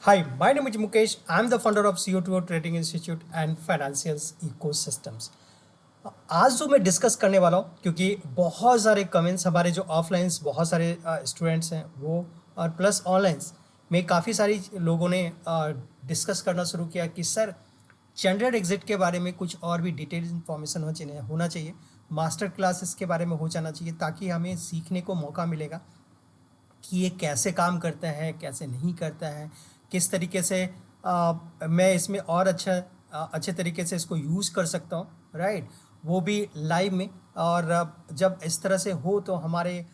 Hi, my name is Mukesh. I'm the founder of CO2 Trading Institute and Financial Ecosystems. आज जो मैं discuss करने वाला हूँ क्योंकि बहुत सारे कमेंट्स हमारे जो ऑफलाइंस बहुत सारे स्टूडेंट्स हैं वो और प्लस ऑनलाइंस में काफ़ी सारी लोगों ने डिस्कस करना शुरू किया कि सर जनरल एग्जिट के बारे में कुछ और भी डिटेल इन्फॉर्मेशन होना चाहिए, मास्टर क्लास इसके बारे में हो जाना चाहिए ताकि हमें सीखने को मौका मिलेगा कि ये कैसे काम करता है, कैसे नहीं करता है, किस तरीके से मैं इसमें और अच्छे तरीके से इसको यूज़ कर सकता हूँ, राइट? वो भी लाइव में। और जब इस तरह से हो तो हमारे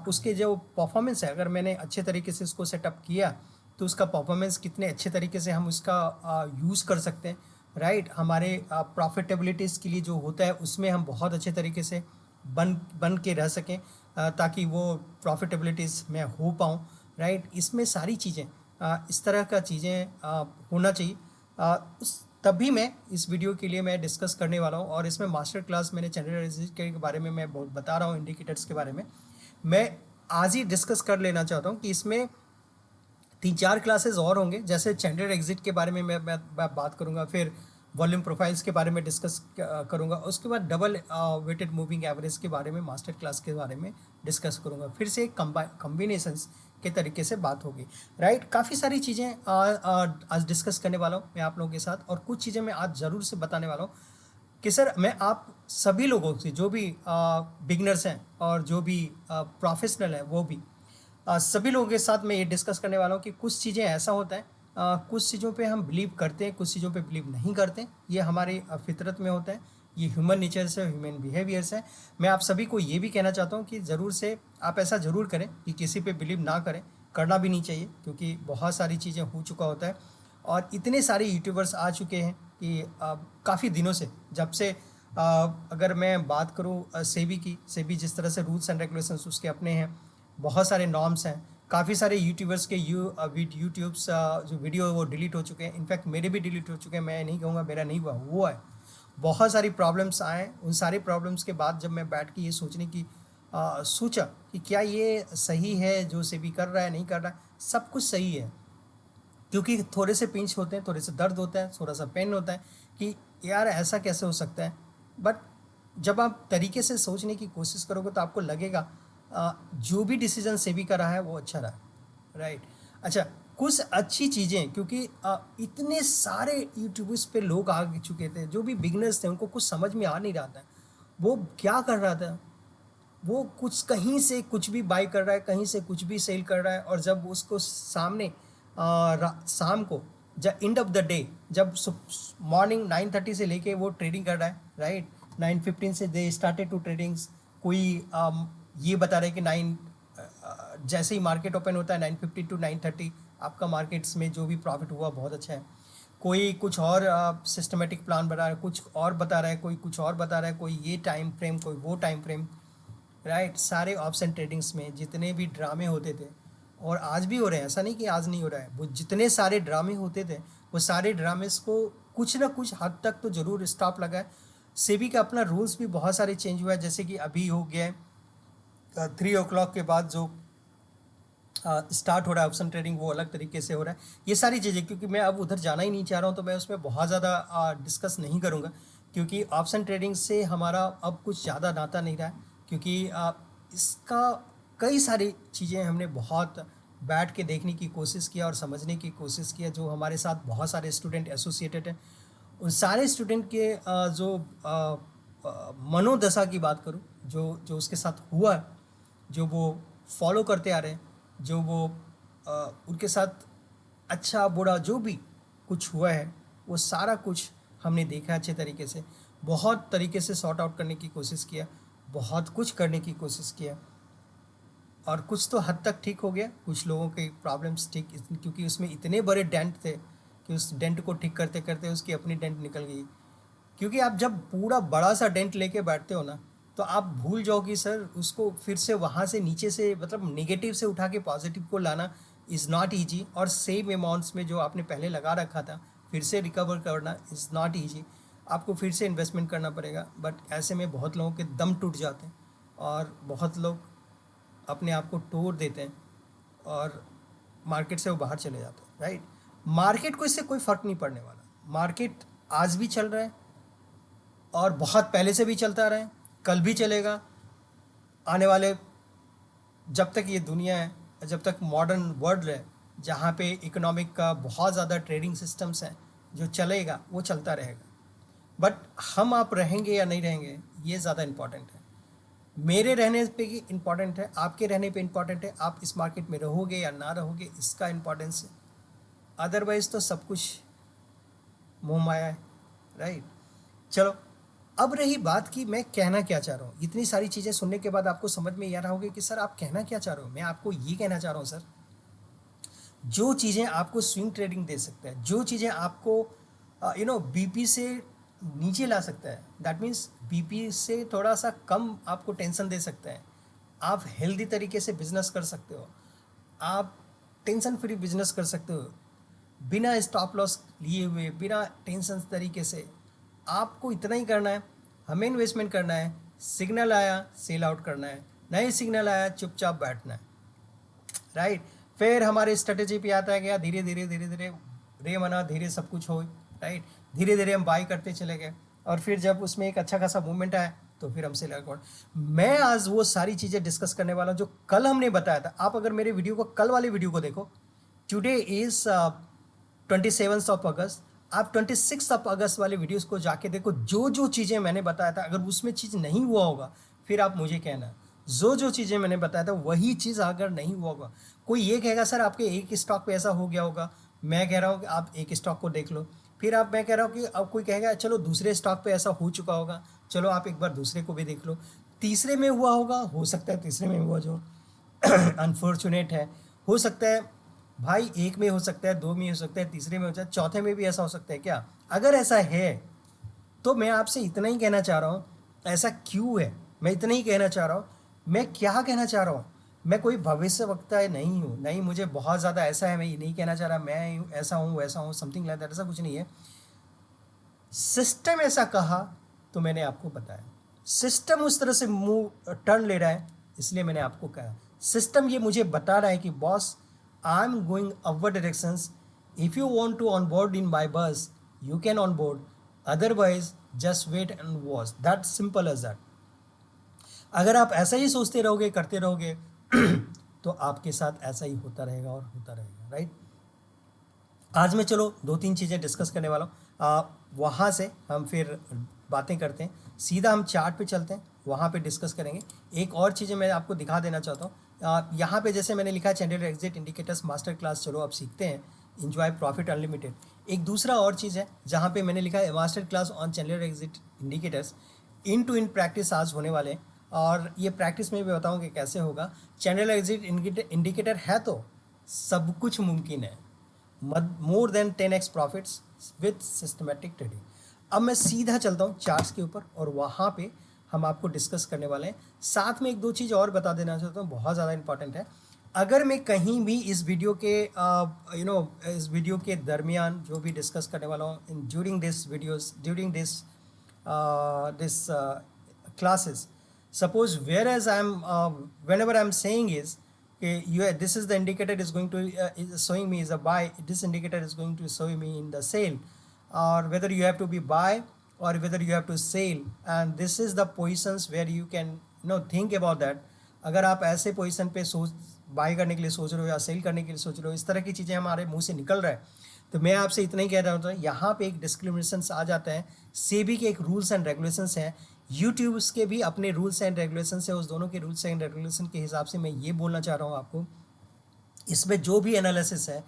उसके जो परफॉर्मेंस है, अगर मैंने अच्छे तरीके से इसको सेटअप किया तो उसका परफॉर्मेंस कितने अच्छे तरीके से हम उसका यूज़ कर सकते हैं, राइट? हमारे प्रॉफिटेबिलिटीज़ के लिए जो होता है उसमें हम बहुत अच्छे तरीके से बन बन के रह सकें, ताकि वो प्रॉफिटेबिलिटीज़ में हो पाऊँ, राइट? इसमें सारी चीज़ें इस तरह का चीज़ें होना चाहिए। उस तभी मैं इस वीडियो के लिए मैं डिस्कस करने वाला हूँ और इसमें मास्टर क्लास मैंने जनरल एनालिसिस के बारे में मैं बहुत बता रहा हूँ, इंडिकेटर्स के बारे में। मैं आज ही डिस्कस कर लेना चाहता हूँ कि इसमें 3-4 क्लासेस और होंगे, जैसे स्टैंडर्ड एग्जिट के बारे में मैं बात करूंगा, फिर वॉल्यूम प्रोफाइल्स के बारे में डिस्कस करूंगा, उसके बाद डबल वेटेड मूविंग एवरेज के बारे में मास्टर क्लास के बारे में डिस्कस करूंगा, फिर से कॉम्बिनेशंस के तरीके से बात होगी, राइट? काफ़ी सारी चीज़ें आज डिस्कस करने वाला हूँ मैं आप लोगों के साथ, और कुछ चीज़ें मैं आज ज़रूर से बताने वाला हूँ कि सर मैं आप सभी लोगों से, जो भी बिगनर्स हैं और जो भी प्रोफेशनल हैं वो भी, सभी लोगों के साथ मैं ये डिस्कस करने वाला हूँ कि कुछ चीज़ें ऐसा होता है, कुछ चीज़ों पे हम बिलीव करते हैं, कुछ चीज़ों पे बिलीव नहीं करते। ये हमारी फितरत में होता है, ये ह्यूमन नेचर से, ह्यूमन बिहेवियर्स है। मैं आप सभी को ये भी कहना चाहता हूँ कि ज़रूर से आप ऐसा ज़रूर करें कि किसी पे बिलीव ना करें, करना भी नहीं चाहिए, क्योंकि बहुत सारी चीज़ें हो चुका होता है और इतने सारे यूट्यूबर्स आ चुके हैं कि काफ़ी दिनों से, जब से अगर मैं बात करूँ सेबी की, सेबी जिस तरह से रूल्स एंड रेगुलेशंस उसके अपने हैं, बहुत सारे नॉर्म्स हैं, काफ़ी सारे यूट्यूबर्स के यूट्यूब्स जो वीडियो वो डिलीट हो चुके हैं, इनफैक्ट मेरे भी डिलीट हो चुके हैं। मैं नहीं कहूँगा मेरा नहीं हुआ है। बहुत सारी प्रॉब्लम्स आए, उन सारी प्रॉब्लम्स के बाद जब मैं बैठ के ये सोचने की सोचा कि क्या ये सही है जो सेबी कर रहा है, नहीं कर रहा है, सब कुछ सही है। क्योंकि थोड़े से पिंच होते हैं, थोड़े से दर्द होता है, थोड़ा सा पेन होता है कि यार ऐसा कैसे हो सकता है। बट जब आप तरीके से सोचने की कोशिश करोगे तो आपको लगेगा जो भी डिसीजन सेबी का रहा है वो अच्छा रहा है, राइट? अच्छा, कुछ अच्छी चीज़ें, क्योंकि इतने सारे यूट्यूबर्स पे लोग आ चुके थे, जो भी बिगनर्स थे उनको कुछ समझ में आ नहीं रहा था वो क्या कर रहा था। वो कुछ कहीं से कुछ भी बाई कर रहा है, कहीं से कुछ भी सेल कर रहा है, और जब उसको सामने शाम को, जब एंड ऑफ द डे, जब मॉर्निंग 9:30 से लेके वो ट्रेडिंग कर रहा है, राइट? 9:15 से दे स्टार्टेड टू ट्रेडिंग्स। कोई ये बता रहे कि जैसे ही मार्केट ओपन होता है 9:50 टू 9:30 आपका मार्केट्स में जो भी प्रॉफिट हुआ बहुत अच्छा है। कोई कुछ और सिस्टमेटिक प्लान बना रहा है, कुछ और बता रहा है, कोई कुछ और बता रहा है, कोई ये टाइम फ्रेम, कोई वो टाइम फ्रेम, राइट? सारे ऑप्शन ट्रेडिंग्स में जितने भी ड्रामे होते थे, और आज भी हो रहे हैं, ऐसा नहीं कि आज नहीं हो रहा है, वो जितने सारे ड्रामे होते थे वो सारे ड्रामेस को कुछ ना कुछ हद तक तो ज़रूर स्टॉप लगा है। सेबी का अपना रूल्स भी बहुत सारे चेंज हुआ है, जैसे कि अभी हो गया है 3 o'clock के बाद जो स्टार्ट हो रहा है ऑप्शन ट्रेडिंग, वो अलग तरीके से हो रहा है। ये सारी चीज़ें, क्योंकि मैं अब उधर जाना ही नहीं चाह रहा हूँ तो मैं उसमें बहुत ज़्यादा डिस्कस नहीं करूँगा, क्योंकि ऑप्शन ट्रेडिंग से हमारा अब कुछ ज़्यादा नाता नहीं रहा है। क्योंकि इसका कई सारी चीज़ें हमने बहुत बैठ के देखने की कोशिश किया और समझने की कोशिश किया, जो हमारे साथ बहुत सारे स्टूडेंट एसोसिएटेड हैं। उन सारे स्टूडेंट के जो मनोदशा की बात करूँ, जो जो उसके साथ हुआ है, जो वो फॉलो करते आ रहे हैं, जो वो उनके साथ अच्छा बुरा जो भी कुछ हुआ है, वो सारा कुछ हमने देखा अच्छे तरीके से, बहुत तरीके से सॉर्ट आउट करने की कोशिश किया, बहुत कुछ करने की कोशिश किया, और कुछ तो हद तक ठीक हो गया, कुछ लोगों के प्रॉब्लम्स ठीक, क्योंकि उसमें इतने बड़े डेंट थे कि उस डेंट को ठीक करते करते उसकी अपनी डेंट निकल गई। क्योंकि आप जब पूरा बड़ा सा डेंट लेके बैठते हो ना, तो आप भूल जाओ कि सर उसको फिर से वहाँ से नीचे से, मतलब नेगेटिव से उठा के पॉजिटिव को लाना इज़ नॉट ईजी, और सेम अमाउंट्स में जो आपने पहले लगा रखा था फिर से रिकवर करना इज़ नॉट ईजी। आपको फिर से इन्वेस्टमेंट करना पड़ेगा, बट ऐसे में बहुत लोगों के दम टूट जाते हैं और बहुत लोग अपने आप को तोड़ देते हैं और मार्केट से वो बाहर चले जाते हैं, राइट? मार्केट को इससे कोई फ़र्क नहीं पड़ने वाला। मार्केट आज भी चल रहा है और बहुत पहले से भी चलता रहा है, कल भी चलेगा, आने वाले जब तक ये दुनिया है, जब तक मॉडर्न वर्ल्ड है जहाँ पे इकोनॉमिक का बहुत ज़्यादा ट्रेडिंग सिस्टम्स हैं, जो चलेगा वो चलता रहेगा। बट हम आप रहेंगे या नहीं रहेंगे ये ज़्यादा इम्पॉर्टेंट है। मेरे रहने पे ही इम्पॉर्टेंट है, आपके रहने पे इम्पॉर्टेंट है, आप इस मार्केट में रहोगे या ना रहोगे इसका इम्पॉर्टेंस है। अदरवाइज़ तो सब कुछ मोह माया है, राइट। चलो, अब रही बात कि मैं कहना क्या चाह रहा हूँ। इतनी सारी चीज़ें सुनने के बाद आपको समझ में ये रहा होगा कि सर आप कहना क्या चाह रहे हो। मैं आपको ये कहना चाह रहा हूँ सर, जो चीज़ें आपको स्विंग ट्रेडिंग दे सकता है, जो चीज़ें आपको बीपी से नीचे ला सकता है, दैट मीन्स बीपी से थोड़ा सा कम आपको टेंशन दे सकता है, आप हेल्दी तरीके से बिजनेस कर सकते हो, आप टेंशन फ्री बिजनेस कर सकते हो, बिना स्टॉप लॉस लिए हुए, बिना टेंशन तरीके से। आपको इतना ही करना है, हमें इन्वेस्टमेंट करना है, सिग्नल आया सेल आउट करना है, नहीं सिग्नल आया चुपचाप बैठना है, राइट। फिर हमारे स्ट्रेटेजी पे आता है गया, धीरे धीरे धीरे धीरे रे मना धीरे सब कुछ हो, राइट। धीरे धीरे हम बाई करते चले गए और फिर जब उसमें एक अच्छा खासा मूवमेंट आया तो फिर हमसे लगा। मैं आज वो सारी चीज़ें डिस्कस करने वाला हूँ जो कल हमने बताया था। आप अगर मेरे वीडियो को, कल वाले वीडियो को देखो, टुडे इज़ 27 ऑफ अगस्त, आप 26 ऑफ अगस्त वाले वीडियोस को जाके देखो। जो जो चीज़ें मैंने बताया था, अगर उसमें चीज़ नहीं हुआ होगा फिर आप मुझे कहना। जो जो चीज़ें मैंने बताया था वही चीज़ अगर नहीं हुआ होगा, कोई ये कहेगा सर आपके एक स्टॉक पे ऐसा हो गया होगा, मैं कह रहा हूँ कि आप एक स्टॉक को देख लो। फिर आप, मैं कह रहा हूँ कि अब कोई कहेगा चलो दूसरे स्टॉक पे ऐसा हो चुका होगा, चलो आप एक बार दूसरे को भी देख लो। तीसरे में हुआ होगा, हो सकता है तीसरे में हुआ जो अनफॉर्चुनेट है, हो सकता है भाई एक में हो सकता है, दो में हो सकता है, तीसरे में हो सकता है, चौथे में भी ऐसा हो सकता है क्या। अगर ऐसा है तो मैं आपसे इतना ही कहना चाह रहा हूँ, ऐसा क्यों है मैं इतना ही कहना चाह रहा हूँ। मैं क्या कहना चाह रहा हूँ, मैं कोई भविष्यवक्ता नहीं हूँ, नहीं मुझे बहुत ज़्यादा ऐसा है, मैं ये नहीं कहना चाह रहा मैं ऐसा हूँ वैसा हूँ, समथिंग लाइक दैट, ऐसा कुछ नहीं है। सिस्टम ऐसा कहा तो मैंने आपको बताया, सिस्टम उस तरह से मूव टर्न ले रहा है इसलिए मैंने आपको कहा। सिस्टम ये मुझे बता रहा है कि boss I am going our directions, if you want to on board in my bus you can on board, otherwise just wait and watch, that simple as that. अगर आप ऐसा ही सोचते रहोगे, करते रहोगे तो आपके साथ ऐसा ही होता रहेगा और होता रहेगा, राइट। आज मैं चलो दो तीन चीज़ें डिस्कस करने वाला हूँ, वहाँ से हम फिर बातें करते हैं, सीधा हम चार्ट पे चलते हैं, वहाँ पे डिस्कस करेंगे। एक और चीज़ें मैं आपको दिखा देना चाहता हूँ, यहाँ पे जैसे मैंने लिखा है channel exit indicators master class, चलो अब सीखते हैं, इंजॉय प्रॉफिट अनलिमिटेड। एक दूसरा और चीज़ है जहाँ पे मैंने लिखा है master class on channel exit indicators, into in practice आज होने वाले हैं और ये प्रैक्टिस में भी बताऊँ कि कैसे होगा। चैनल एग्जिट इंडिकेटर है तो सब कुछ मुमकिन है, more than 10x profits with systematic trading. अब मैं सीधा चलता हूँ चार्ट्स के ऊपर और वहाँ पे हम आपको डिस्कस करने वाले हैं। साथ में एक दो चीज़ और बता देना चाहता हूँ, बहुत ज़्यादा इंपॉर्टेंट है। अगर मैं कहीं भी इस वीडियो के इस वीडियो के दरमियान जो भी डिस्कस करने वाला हूँ, in during this videos, during this classes, suppose whereas whenever I'm saying is this is the indicator is going to is showing me is a buy, this indicator is going to show me in the sale, or whether you have to be buy or whether you have to sell, and this is the positions where you can think about that। अगर आप ऐसे position पे सोच bye करने के लिए सोच रहे हो या सेल करने के लिए सोच रहे हो, इस तरह की चीज़ें हमारे मुंह से निकल रहा है, तो मैं आपसे इतना ही कह रहा हूँ, यहाँ पे एक डिस्क्रिमिनेशंस आ जाता है। सेबी के एक रूल्स एंड रेगुलेशंस हैं, यूट्यूब्स के भी अपने रूल्स एंड रेगुलेशंस है, उस दोनों के रूल्स एंड रेगुलेशन के हिसाब से मैं ये बोलना चाह रहा हूँ आपको, इसमें जो भी एनालिसिस है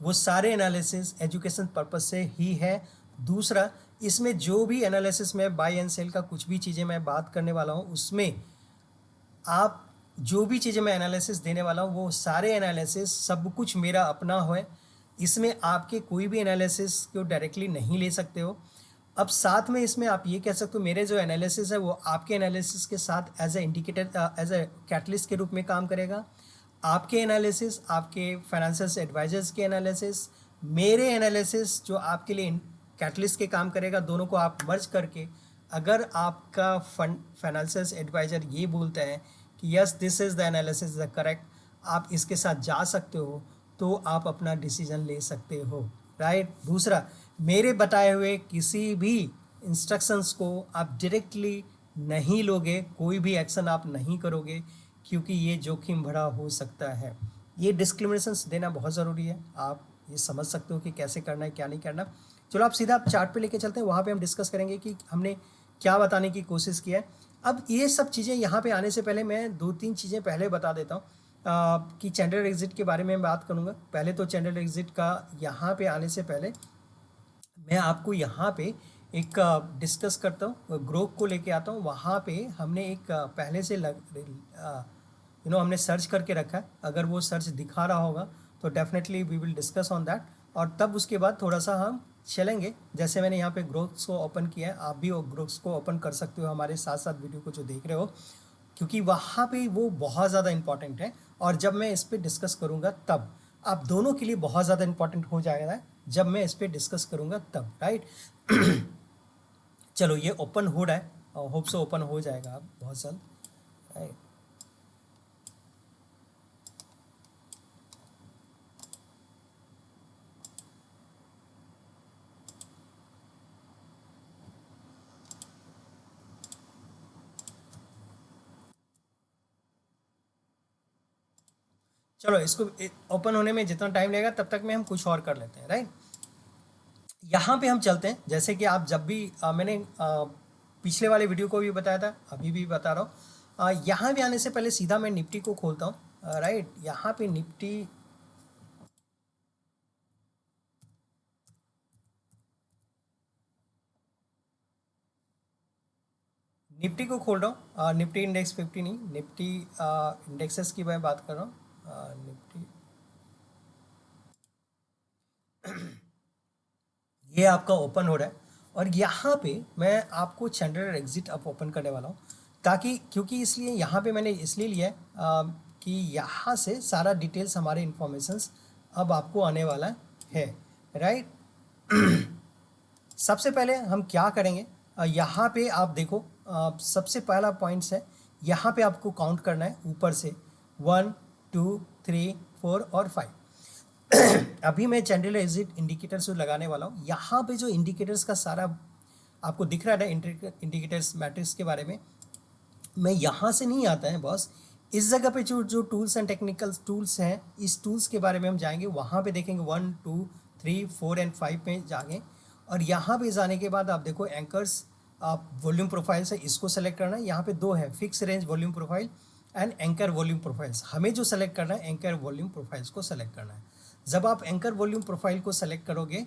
वो सारे एनालिसिस एजुकेशन पर्पस से ही है। दूसरा, इसमें जो भी एनालिसिस में बाय एंड सेल का कुछ भी चीज़ें मैं बात करने वाला हूँ, उसमें आप जो भी चीज़ें मैं एनालिसिस देने वाला हूँ वो सारे एनालिसिस सब कुछ मेरा अपना है, इसमें आपके कोई भी एनालिसिस को डायरेक्टली नहीं ले सकते हो। अब साथ में इसमें आप ये कह सकते हो मेरे जो एनालिसिस है वो आपके एनालिसिस के साथ as a indicator, as a catalyst के रूप में काम करेगा। आपके एनालिसिस, आपके फाइनेंशियल एडवाइजर्स के एनालिसिस, मेरे एनालिसिस जो आपके लिए कैटलिस्ट के काम करेगा, दोनों को आप मर्ज करके अगर आपका फंड फाइनेंशियल एडवाइज़र ये बोलता है कि yes this is the analysis the correct, आप इसके साथ जा सकते हो, तो आप अपना डिसीजन ले सकते हो। राइट। दूसरा, मेरे बताए हुए किसी भी इंस्ट्रक्शंस को आप डायरेक्टली नहीं लोगे, कोई भी एक्शन आप नहीं करोगे, क्योंकि ये जोखिम भरा हो सकता है। ये डिस्क्रिमिनेशंस देना बहुत ज़रूरी है। आप ये समझ सकते हो कि कैसे करना है, क्या नहीं करना। चलो आप सीधा आप चार्ट पे लेके चलते हैं, वहाँ पे हम डिस्कस करेंगे कि हमने क्या बताने की कोशिश की है। अब ये सब चीज़ें यहाँ पे आने से पहले मैं 2-3 चीज़ें पहले बता देता हूँ कि चैंडलर एग्जिट के बारे में बात करूँगा। पहले तो चैंडलर एग्जिट का यहाँ पे आने से पहले मैं आपको यहाँ पे एक डिस्कस करता हूँ, ग्रोक को लेके आता हूँ। वहाँ पे हमने एक पहले से हमने सर्च करके रखा है। अगर वो सर्च दिखा रहा होगा तो definitely we will discuss on that, और तब उसके बाद थोड़ा सा हम चलेंगे। जैसे मैंने यहाँ पे ग्रोक्स को ओपन किया है, आप भी वो ग्रोक्स को ओपन कर सकते हो हमारे साथ साथ वीडियो को जो देख रहे हो, क्योंकि वहाँ पे वो बहुत ज़्यादा इंपॉर्टेंट है। और जब मैं इस पर डिस्कस करूँगा तब आप दोनों के लिए बहुत ज़्यादा इंपॉर्टेंट हो जाएगा, जब मैं इस पर डिस्कस करूँगा तब, राइट। चलो ये ओपन हो रहा है, और होप से ओपन हो जाएगा अब बहुत जल्द, राइट। चलो इसको ओपन होने में जितना टाइम लगेगा तब तक में हम कुछ और कर लेते हैं, राइट। यहाँ पे हम चलते हैं। जैसे कि आप जब भी मैंने पिछले वाले वीडियो को भी बताया था, अभी भी बता रहा हूँ। यहाँ भी आने से पहले सीधा मैं निफ्टी को खोलता हूँ, राइट। यहाँ पे निफ्टी को खोल रहा हूँ। निफ्टी इंडेक्स 50 नहीं, निफ्टी इंडेक्सेस की मैं बात कर रहा हूँ। निफ्टी ये आपका ओपन हो रहा है, और यहाँ पे मैं आपको चैंडलर एग्जिट अब ओपन करने वाला हूँ, ताकि क्योंकि इसलिए यहाँ पे मैंने इसलिए लिया है कि यहाँ से सारा डिटेल्स हमारे इंफॉर्मेशंस अब आपको आने वाला है, राइट। सबसे पहले हम क्या करेंगे, यहाँ पे आप देखो, सबसे पहला पॉइंट्स है, यहाँ पे आपको काउंट करना है ऊपर से 1 2 3 4 और 5। अभी मैं चैंडलर एग्जिट इंडिकेटर्स लगाने वाला हूँ। यहाँ पे जो इंडिकेटर्स का सारा आपको दिख रहा है इंडिकेटर्स मैट्रिक्स के बारे में, मैं यहाँ से नहीं आता है बॉस। इस जगह पे जो जो टूल्स एंड टेक्निकल टूल्स हैं, इस टूल्स के बारे में हम जाएंगे, वहाँ पे देखेंगे 1 2 3 4 एंड 5 पे जाएंगे। और यहाँ पे जाने के बाद आप देखो एंकर्स, आप वॉल्यूम प्रोफाइल से इसको सेलेक्ट करना है। यहाँ पे दो है, fix range volume profile and anchor volume profiles. हमें जो सेलेक्ट करना है एंकर वॉल्यूम प्रोफाइल्स को सेलेक्ट करना है। जब आप एंकर वॉल्यूम प्रोफाइल को सेलेक्ट करोगे,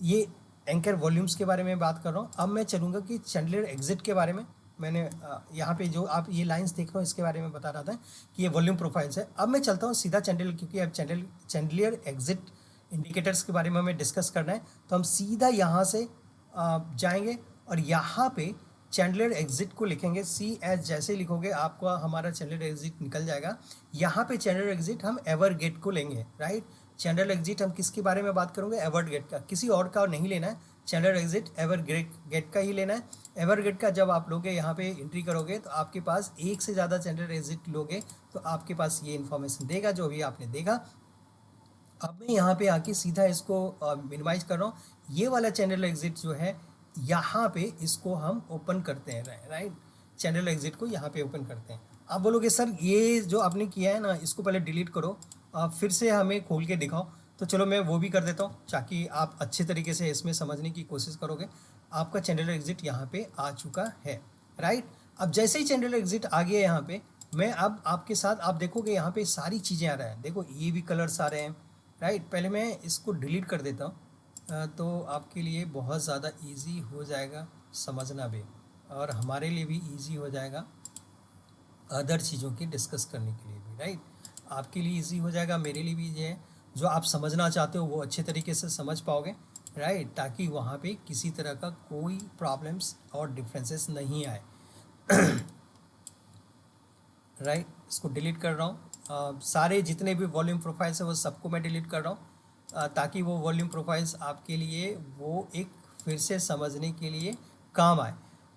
ये एंकर वॉल्यूम्स के बारे में बात कर रहा हूँ। अब मैं चलूँगा कि चैंडलर एग्जिट के बारे में। मैंने यहाँ पे जो आप ये लाइंस देख रहे हो इसके बारे में बता रहा था कि ये वॉल्यूम प्रोफाइल्स है। अब मैं चलता हूँ सीधा चैंडलर, क्योंकि अब चैंडलर एग्जिट इंडिकेटर्स के बारे में हमें डिस्कस करना है, तो हम सीधा यहाँ से जाएंगे और यहाँ पे चैंडलर एग्जिट को लिखेंगे। CS जैसे ही लिखोगे आपका हमारा चैंडलर एग्जिट निकल जाएगा। यहाँ पे चैंडलर एग्जिट हम एवर गेट को लेंगे, राइट। चैंडलर एग्जिट हम किसके बारे में बात करेंगे, एवर गेट का, किसी और का नहीं लेना है। चैंडलर एग्जिट एवर गेट का ही लेना है। एवर गेट का जब आप लोगे यहाँ पे एंट्री करोगे तो आपके पास एक से ज़्यादा चैंडलर एग्जिट लोगे तो आपके पास ये इन्फॉर्मेशन देगा जो भी आपने देखा। अब मैं यहाँ पे आके सीधा इसको मिनिमाइज कर रहा हूँ। ये वाला चैनल एग्जिट जो है यहाँ पे इसको हम ओपन करते हैं, राइट। चैनल एग्जिट को यहाँ पे ओपन करते हैं। आप बोलोगे सर ये जो आपने किया है ना, इसको पहले डिलीट करो, फिर से हमें खोल के दिखाओ। तो चलो मैं वो भी कर देता हूँ ताकि आप अच्छे तरीके से इसमें समझने की कोशिश करोगे। आपका चैनल एग्जिट यहाँ पे आ चुका है, राइट। अब जैसे ही चैनल एग्जिट आ गया यहाँ पे, मैं अब आपके साथ आप देखोगे यहाँ पे सारी चीज़ें आ रहा है। देखो ये भी कलर्स आ रहे हैं, राइट। पहले मैं इसको डिलीट कर देता हूँ तो आपके लिए बहुत ज़्यादा इजी हो जाएगा समझना भी, और हमारे लिए भी इजी हो जाएगा अदर चीज़ों की डिस्कस करने के लिए भी, राइट। आपके लिए इजी हो जाएगा, मेरे लिए भी ये है। जो आप समझना चाहते हो वो अच्छे तरीके से समझ पाओगे, राइट, ताकि वहाँ पे किसी तरह का कोई प्रॉब्लम्स और डिफरेंसेस नहीं आए, राइट। इसको डिलीट कर रहा हूँ। सारे जितने भी वॉल्यूम प्रोफाइल्स है वो सबको मैं डिलीट कर रहा हूँ, ताकि वो वॉल्यूम प्रोफाइल्स आपके लिए वो एक फिर से समझने के लिए काम आए,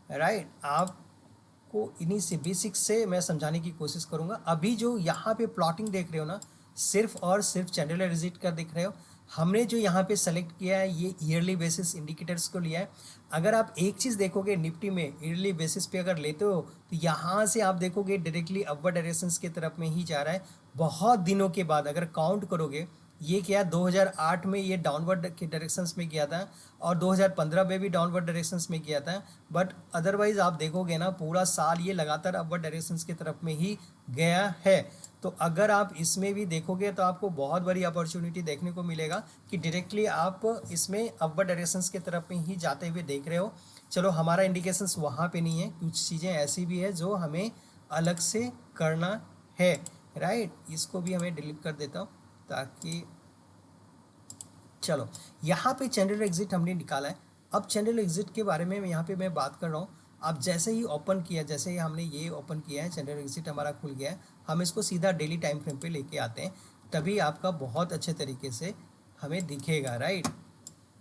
राइट। आपको इन्हीं से बेसिक्स से मैं समझाने की कोशिश करूँगा। अभी जो यहाँ पे प्लॉटिंग देख रहे हो ना, सिर्फ और सिर्फ चैंडलर एग्जिट का दिख रहे हो। हमने जो यहाँ पे सेलेक्ट किया है ये ईयरली बेसिस इंडिकेटर्स को लिया है। अगर आप एक चीज़ देखोगे निफ्टी में ईयरली बेसिस पे अगर लेते हो तो यहाँ से आप देखोगे डायरेक्टली अपवर्ड डायरेक्शंस की तरफ में ही जा रहा है। बहुत दिनों के बाद अगर काउंट करोगे, ये क्या 2008 में ये डाउनवर्ड के डायरेक्शंस में गया था और 2015 में भी डाउनवर्ड डायरेक्शंस में गया था, बट अदरवाइज आप देखोगे ना पूरा साल ये लगातार अपवर्ड डायरेक्शंस की तरफ में ही गया है। तो अगर आप इसमें भी देखोगे तो आपको बहुत बड़ी अपॉर्चुनिटी देखने को मिलेगा कि डायरेक्टली आप इसमें अपवर्ड डायरेक्शंस की तरफ में ही जाते हुए देख रहे हो। चलो हमारा इंडिकेशंस वहाँ पे नहीं है, कुछ चीज़ें ऐसी भी है जो हमें अलग से करना है, राइट। इसको भी हमें डिलीट कर देता हूँ ताकि चलो यहाँ पे चैनल एग्जिट हमने निकाला है। अब चैनल एग्जिट के बारे में यहाँ पे मैं बात कर रहा हूँ। अब जैसे ही ओपन किया, जैसे ही हमने ये ओपन किया है चैनल एग्जिट हमारा खुल गया है, हम इसको सीधा डेली टाइम फ्रेम पे लेके आते हैं, तभी आपका बहुत अच्छे तरीके से हमें दिखेगा, राइट।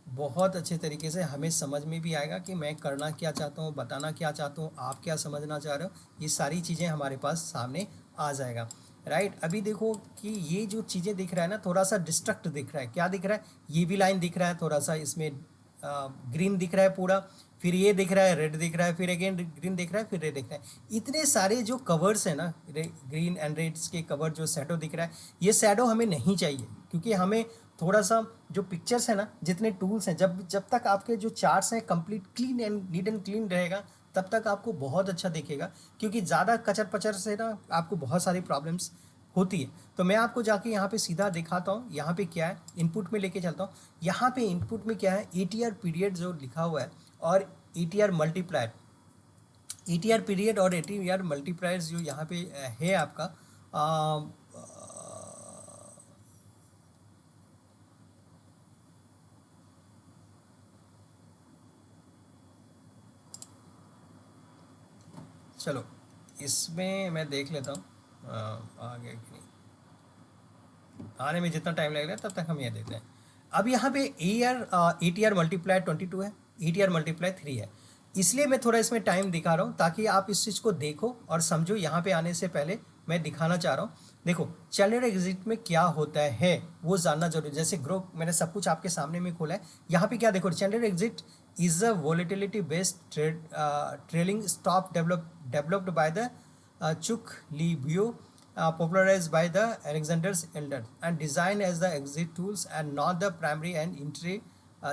बहुत अच्छे तरीके से हमें समझ में भी आएगा कि मैं करना क्या चाहता हूँ, बताना क्या चाहता हूँ, आप क्या समझना चाह रहे हो, ये सारी चीज़ें हमारे पास सामने आ जाएगा, राइट। अभी देखो कि ये जो चीज़ें दिख रहा है ना, थोड़ा सा डिस्ट्रक्ट दिख रहा है। क्या दिख रहा है? ये भी लाइन दिख रहा है, थोड़ा सा इसमें ग्रीन दिख रहा है पूरा, फिर ये दिख रहा है रेड दिख रहा है, फिर अगेन ग्रीन दिख रहा है, फिर रेड दिख रहा है। इतने सारे जो कवर्स हैं ना, ग्रीन एंड रेड्स के कवर, जो शैडो दिख रहा है, ये शैडो हमें नहीं चाहिए, क्योंकि हमें थोड़ा सा जो पिक्चर्स है ना, जितने टूल्स हैं, जब तक आपके जो चार्ट्स हैं complete clean and neat and clean रहेगा तब तक आपको बहुत अच्छा दिखेगा, क्योंकि ज़्यादा कचर पचर से ना आपको बहुत सारी प्रॉब्लम्स होती है। तो मैं आपको जाके यहाँ पे सीधा दिखाता हूँ, यहाँ पे क्या है, इनपुट में लेके चलता हूँ। यहाँ पे इनपुट में क्या है, ATR पीरियड जो लिखा हुआ है और ATR मल्टीप्लायर, ATR पीरियड और ATR मल्टीप्लायर जो यहाँ पे है आपका चलो इसमें मैं देख लेता हूँ आ गया कि नहीं। आने में जितना टाइम लगेगा तब तक हम ये देते हैं। अब यहाँ पे ATR मल्टीप्लाई 22 है, ATR मल्टीप्लाई 3 है, इसलिए मैं थोड़ा इसमें टाइम दिखा रहा हूँ ताकि आप इस चीज़ को देखो और समझो। यहाँ पे आने से पहले मैं दिखाना चाह रहा हूँ, देखो चैनल एग्जिट में क्या होता है वो जानना जरूरी। जैसे ग्रो मैंने सब कुछ आपके सामने में खोला है, यहाँ पे क्या देखो, channel exit is a volatility based trailing stop developed by the चुक ली ब्यू, popularized by the Alexander's elder and designed as the exit tools and not the primary and entry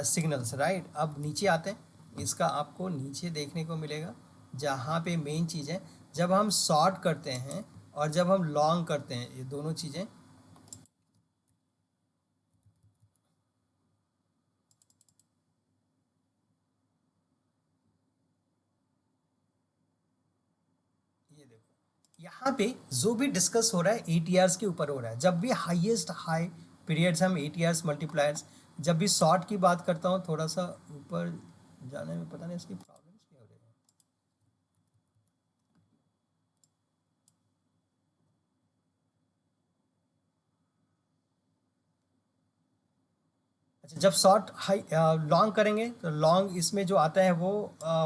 signals, right। अब नीचे आते हैं, इसका आपको नीचे देखने को मिलेगा जहाँ पे मेन चीज़ है, जब हम शॉर्ट करते हैं और जब हम लॉन्ग करते हैं, ये दोनों चीज़ें ये देखो, यहाँ पे जो भी डिस्कस हो रहा है ATRs के ऊपर हो रहा है। जब भी हाईएस्ट हाई पीरियड्स हम ATRs मल्टीप्लायर्स, जब भी शॉर्ट की बात करता हूँ, थोड़ा सा ऊपर जाने में पता नहीं इसकी प्रॉब्लम्स क्या हो रही है। अच्छा, जब शॉर्ट हाई लॉन्ग करेंगे तो लॉन्ग इसमें जो आता है वो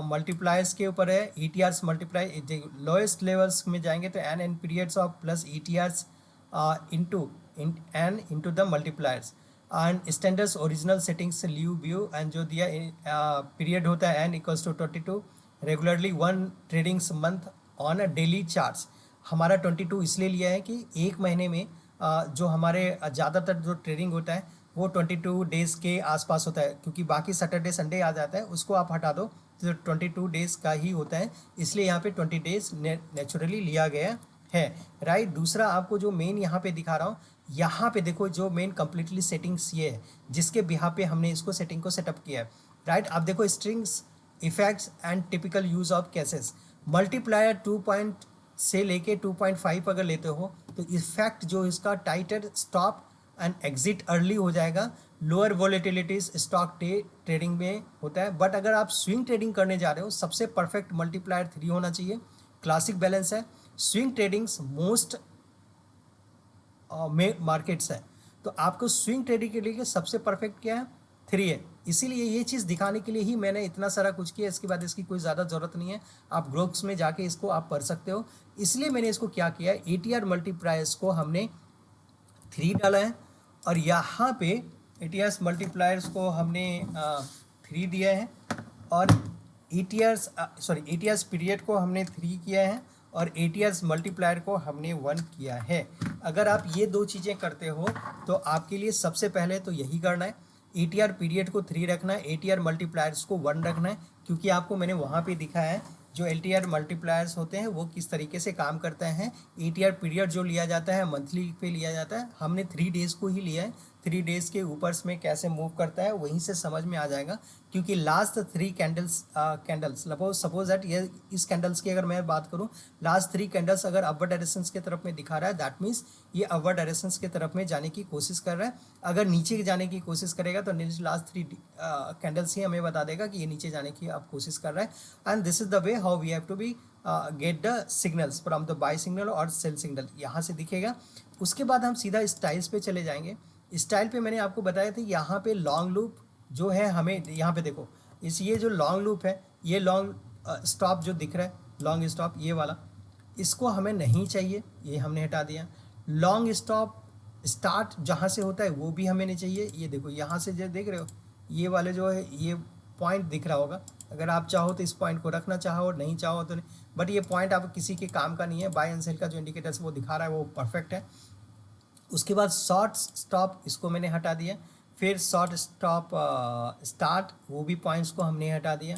मल्टीप्लायर्स के ऊपर है। ETRs मल्टीप्लाई लोएस्ट लेवल्स में जाएंगे तो n periods of plus ETRs into n into the multipliers and standards original settings leave view and जो दिया पीरियड होता है N=22 regularly 1 tradings month on a daily charts. हमारा 22 इसलिए लिया है कि एक महीने में जो हमारे ज़्यादातर जो ट्रेडिंग होता है वो 22 डेज़ के आसपास होता है, क्योंकि बाकी सैटरडे संडे आ जाता है, उसको आप हटा दो तो 22 डेज़ का ही होता है, इसलिए यहाँ पे 20 डेज़ नेचुरली लिया गया है, राइट। दूसरा आपको जो मेन यहाँ पे दिखा रहा हूँ, यहाँ पे देखो जो मेन कंप्लीटली सेटिंग्स ये है जिसके बिहार पे हमने इसको सेटिंग को सेटअप किया है, राइट। आप देखो strings effects and typical use of cases, multiplier 2 से लेके 2.5 अगर लेते हो तो इफेक्ट जो इसका टाइटर स्टॉप एंड एग्जिट अर्ली हो जाएगा। लोअर वॉलेटिलिटीज स्टॉक ट्रेडिंग में होता है, बट अगर आप स्विंग ट्रेडिंग करने जा रहे हो सबसे परफेक्ट मल्टीप्लायर 3 होना चाहिए। क्लासिक बैलेंस है, स्विंग ट्रेडिंग्स मोस्ट मार्केट्स है, तो आपको स्विंग ट्रेडिंग के लिए सबसे परफेक्ट क्या है, 3 है। इसीलिए ये चीज़ दिखाने के लिए ही मैंने इतना सारा कुछ किया, इसके बाद इसकी कोई ज़्यादा ज़रूरत नहीं है, आप ग्रुप्स में जाके इसको आप पढ़ सकते हो। इसलिए मैंने इसको क्या किया है, ATR मल्टीप्लायर्स को हमने 3 डाला है और यहाँ पे ATRs मल्टीप्लायर्स को हमने 3 दिया है, और ATRs पीरियड को हमने 3 किया है, और ATRs मल्टीप्लायर को हमने 1 किया है। अगर आप ये 2 चीज़ें करते हो तो आपके लिए सबसे पहले तो यही करना है, ATR पीरियड को 3 रखना है, ATR मल्टीप्लायर्स को 1 रखना है, क्योंकि आपको मैंने वहाँ पे दिखाया है जो LTR मल्टीप्लायर्स होते हैं वो किस तरीके से काम करते हैं। ATR पीरियड जो लिया जाता है मंथली पे लिया जाता है, हमने 3 डेज़ को ही लिया है, 3 डेज़ के ऊपर में कैसे मूव करता है वहीं से समझ में आ जाएगा। क्योंकि लास्ट 3 कैंडल्स सपोज दैट ये इस कैंडल्स की अगर मैं बात करूं, लास्ट 3 कैंडल्स अगर अपवर्ड डायरेक्शंस की तरफ में दिखा रहा है, दैट मीन्स ये अपवर्ड डायरेक्शंस की तरफ में जाने की कोशिश कर रहा है। अगर नीचे जाने की कोशिश करेगा तो लास्ट 3 कैंडल्स ही हमें बता देगा कि ये नीचे जाने की आप कोशिश कर रहा है। And this is the way how we have to be get the signals from the buy signal और सेल सिग्नल, यहाँ से दिखेगा। उसके बाद हम सीधा स्टाइल्स पे चले जाएंगे। स्टाइल पे मैंने आपको बताया था यहाँ पे लॉन्ग लूप जो है, हमें यहाँ पे देखो ये जो लॉन्ग लूप है, ये लॉन्ग स्टॉप जो दिख रहा है, लॉन्ग स्टॉप ये वाला, इसको हमें नहीं चाहिए, ये हमने हटा दिया। लॉन्ग स्टॉप स्टार्ट जहाँ से होता है वो भी हमें नहीं चाहिए। ये देखो यहाँ से जो देख रहे हो ये वाले जो है ये पॉइंट दिख रहा होगा, अगर आप चाहो तो इस पॉइंट को रखना चाहो, नहीं चाहो तो नहीं, बट ये पॉइंट आप किसी के काम का नहीं है। बाय एंड सेल का जो इंडिकेटर्स वो दिखा रहा है वो परफेक्ट है। उसके बाद शॉर्ट स्टॉप इसको मैंने हटा दिया, फिर शॉर्ट स्टॉप स्टार्ट वो भी पॉइंट्स को हमने हटा दिया।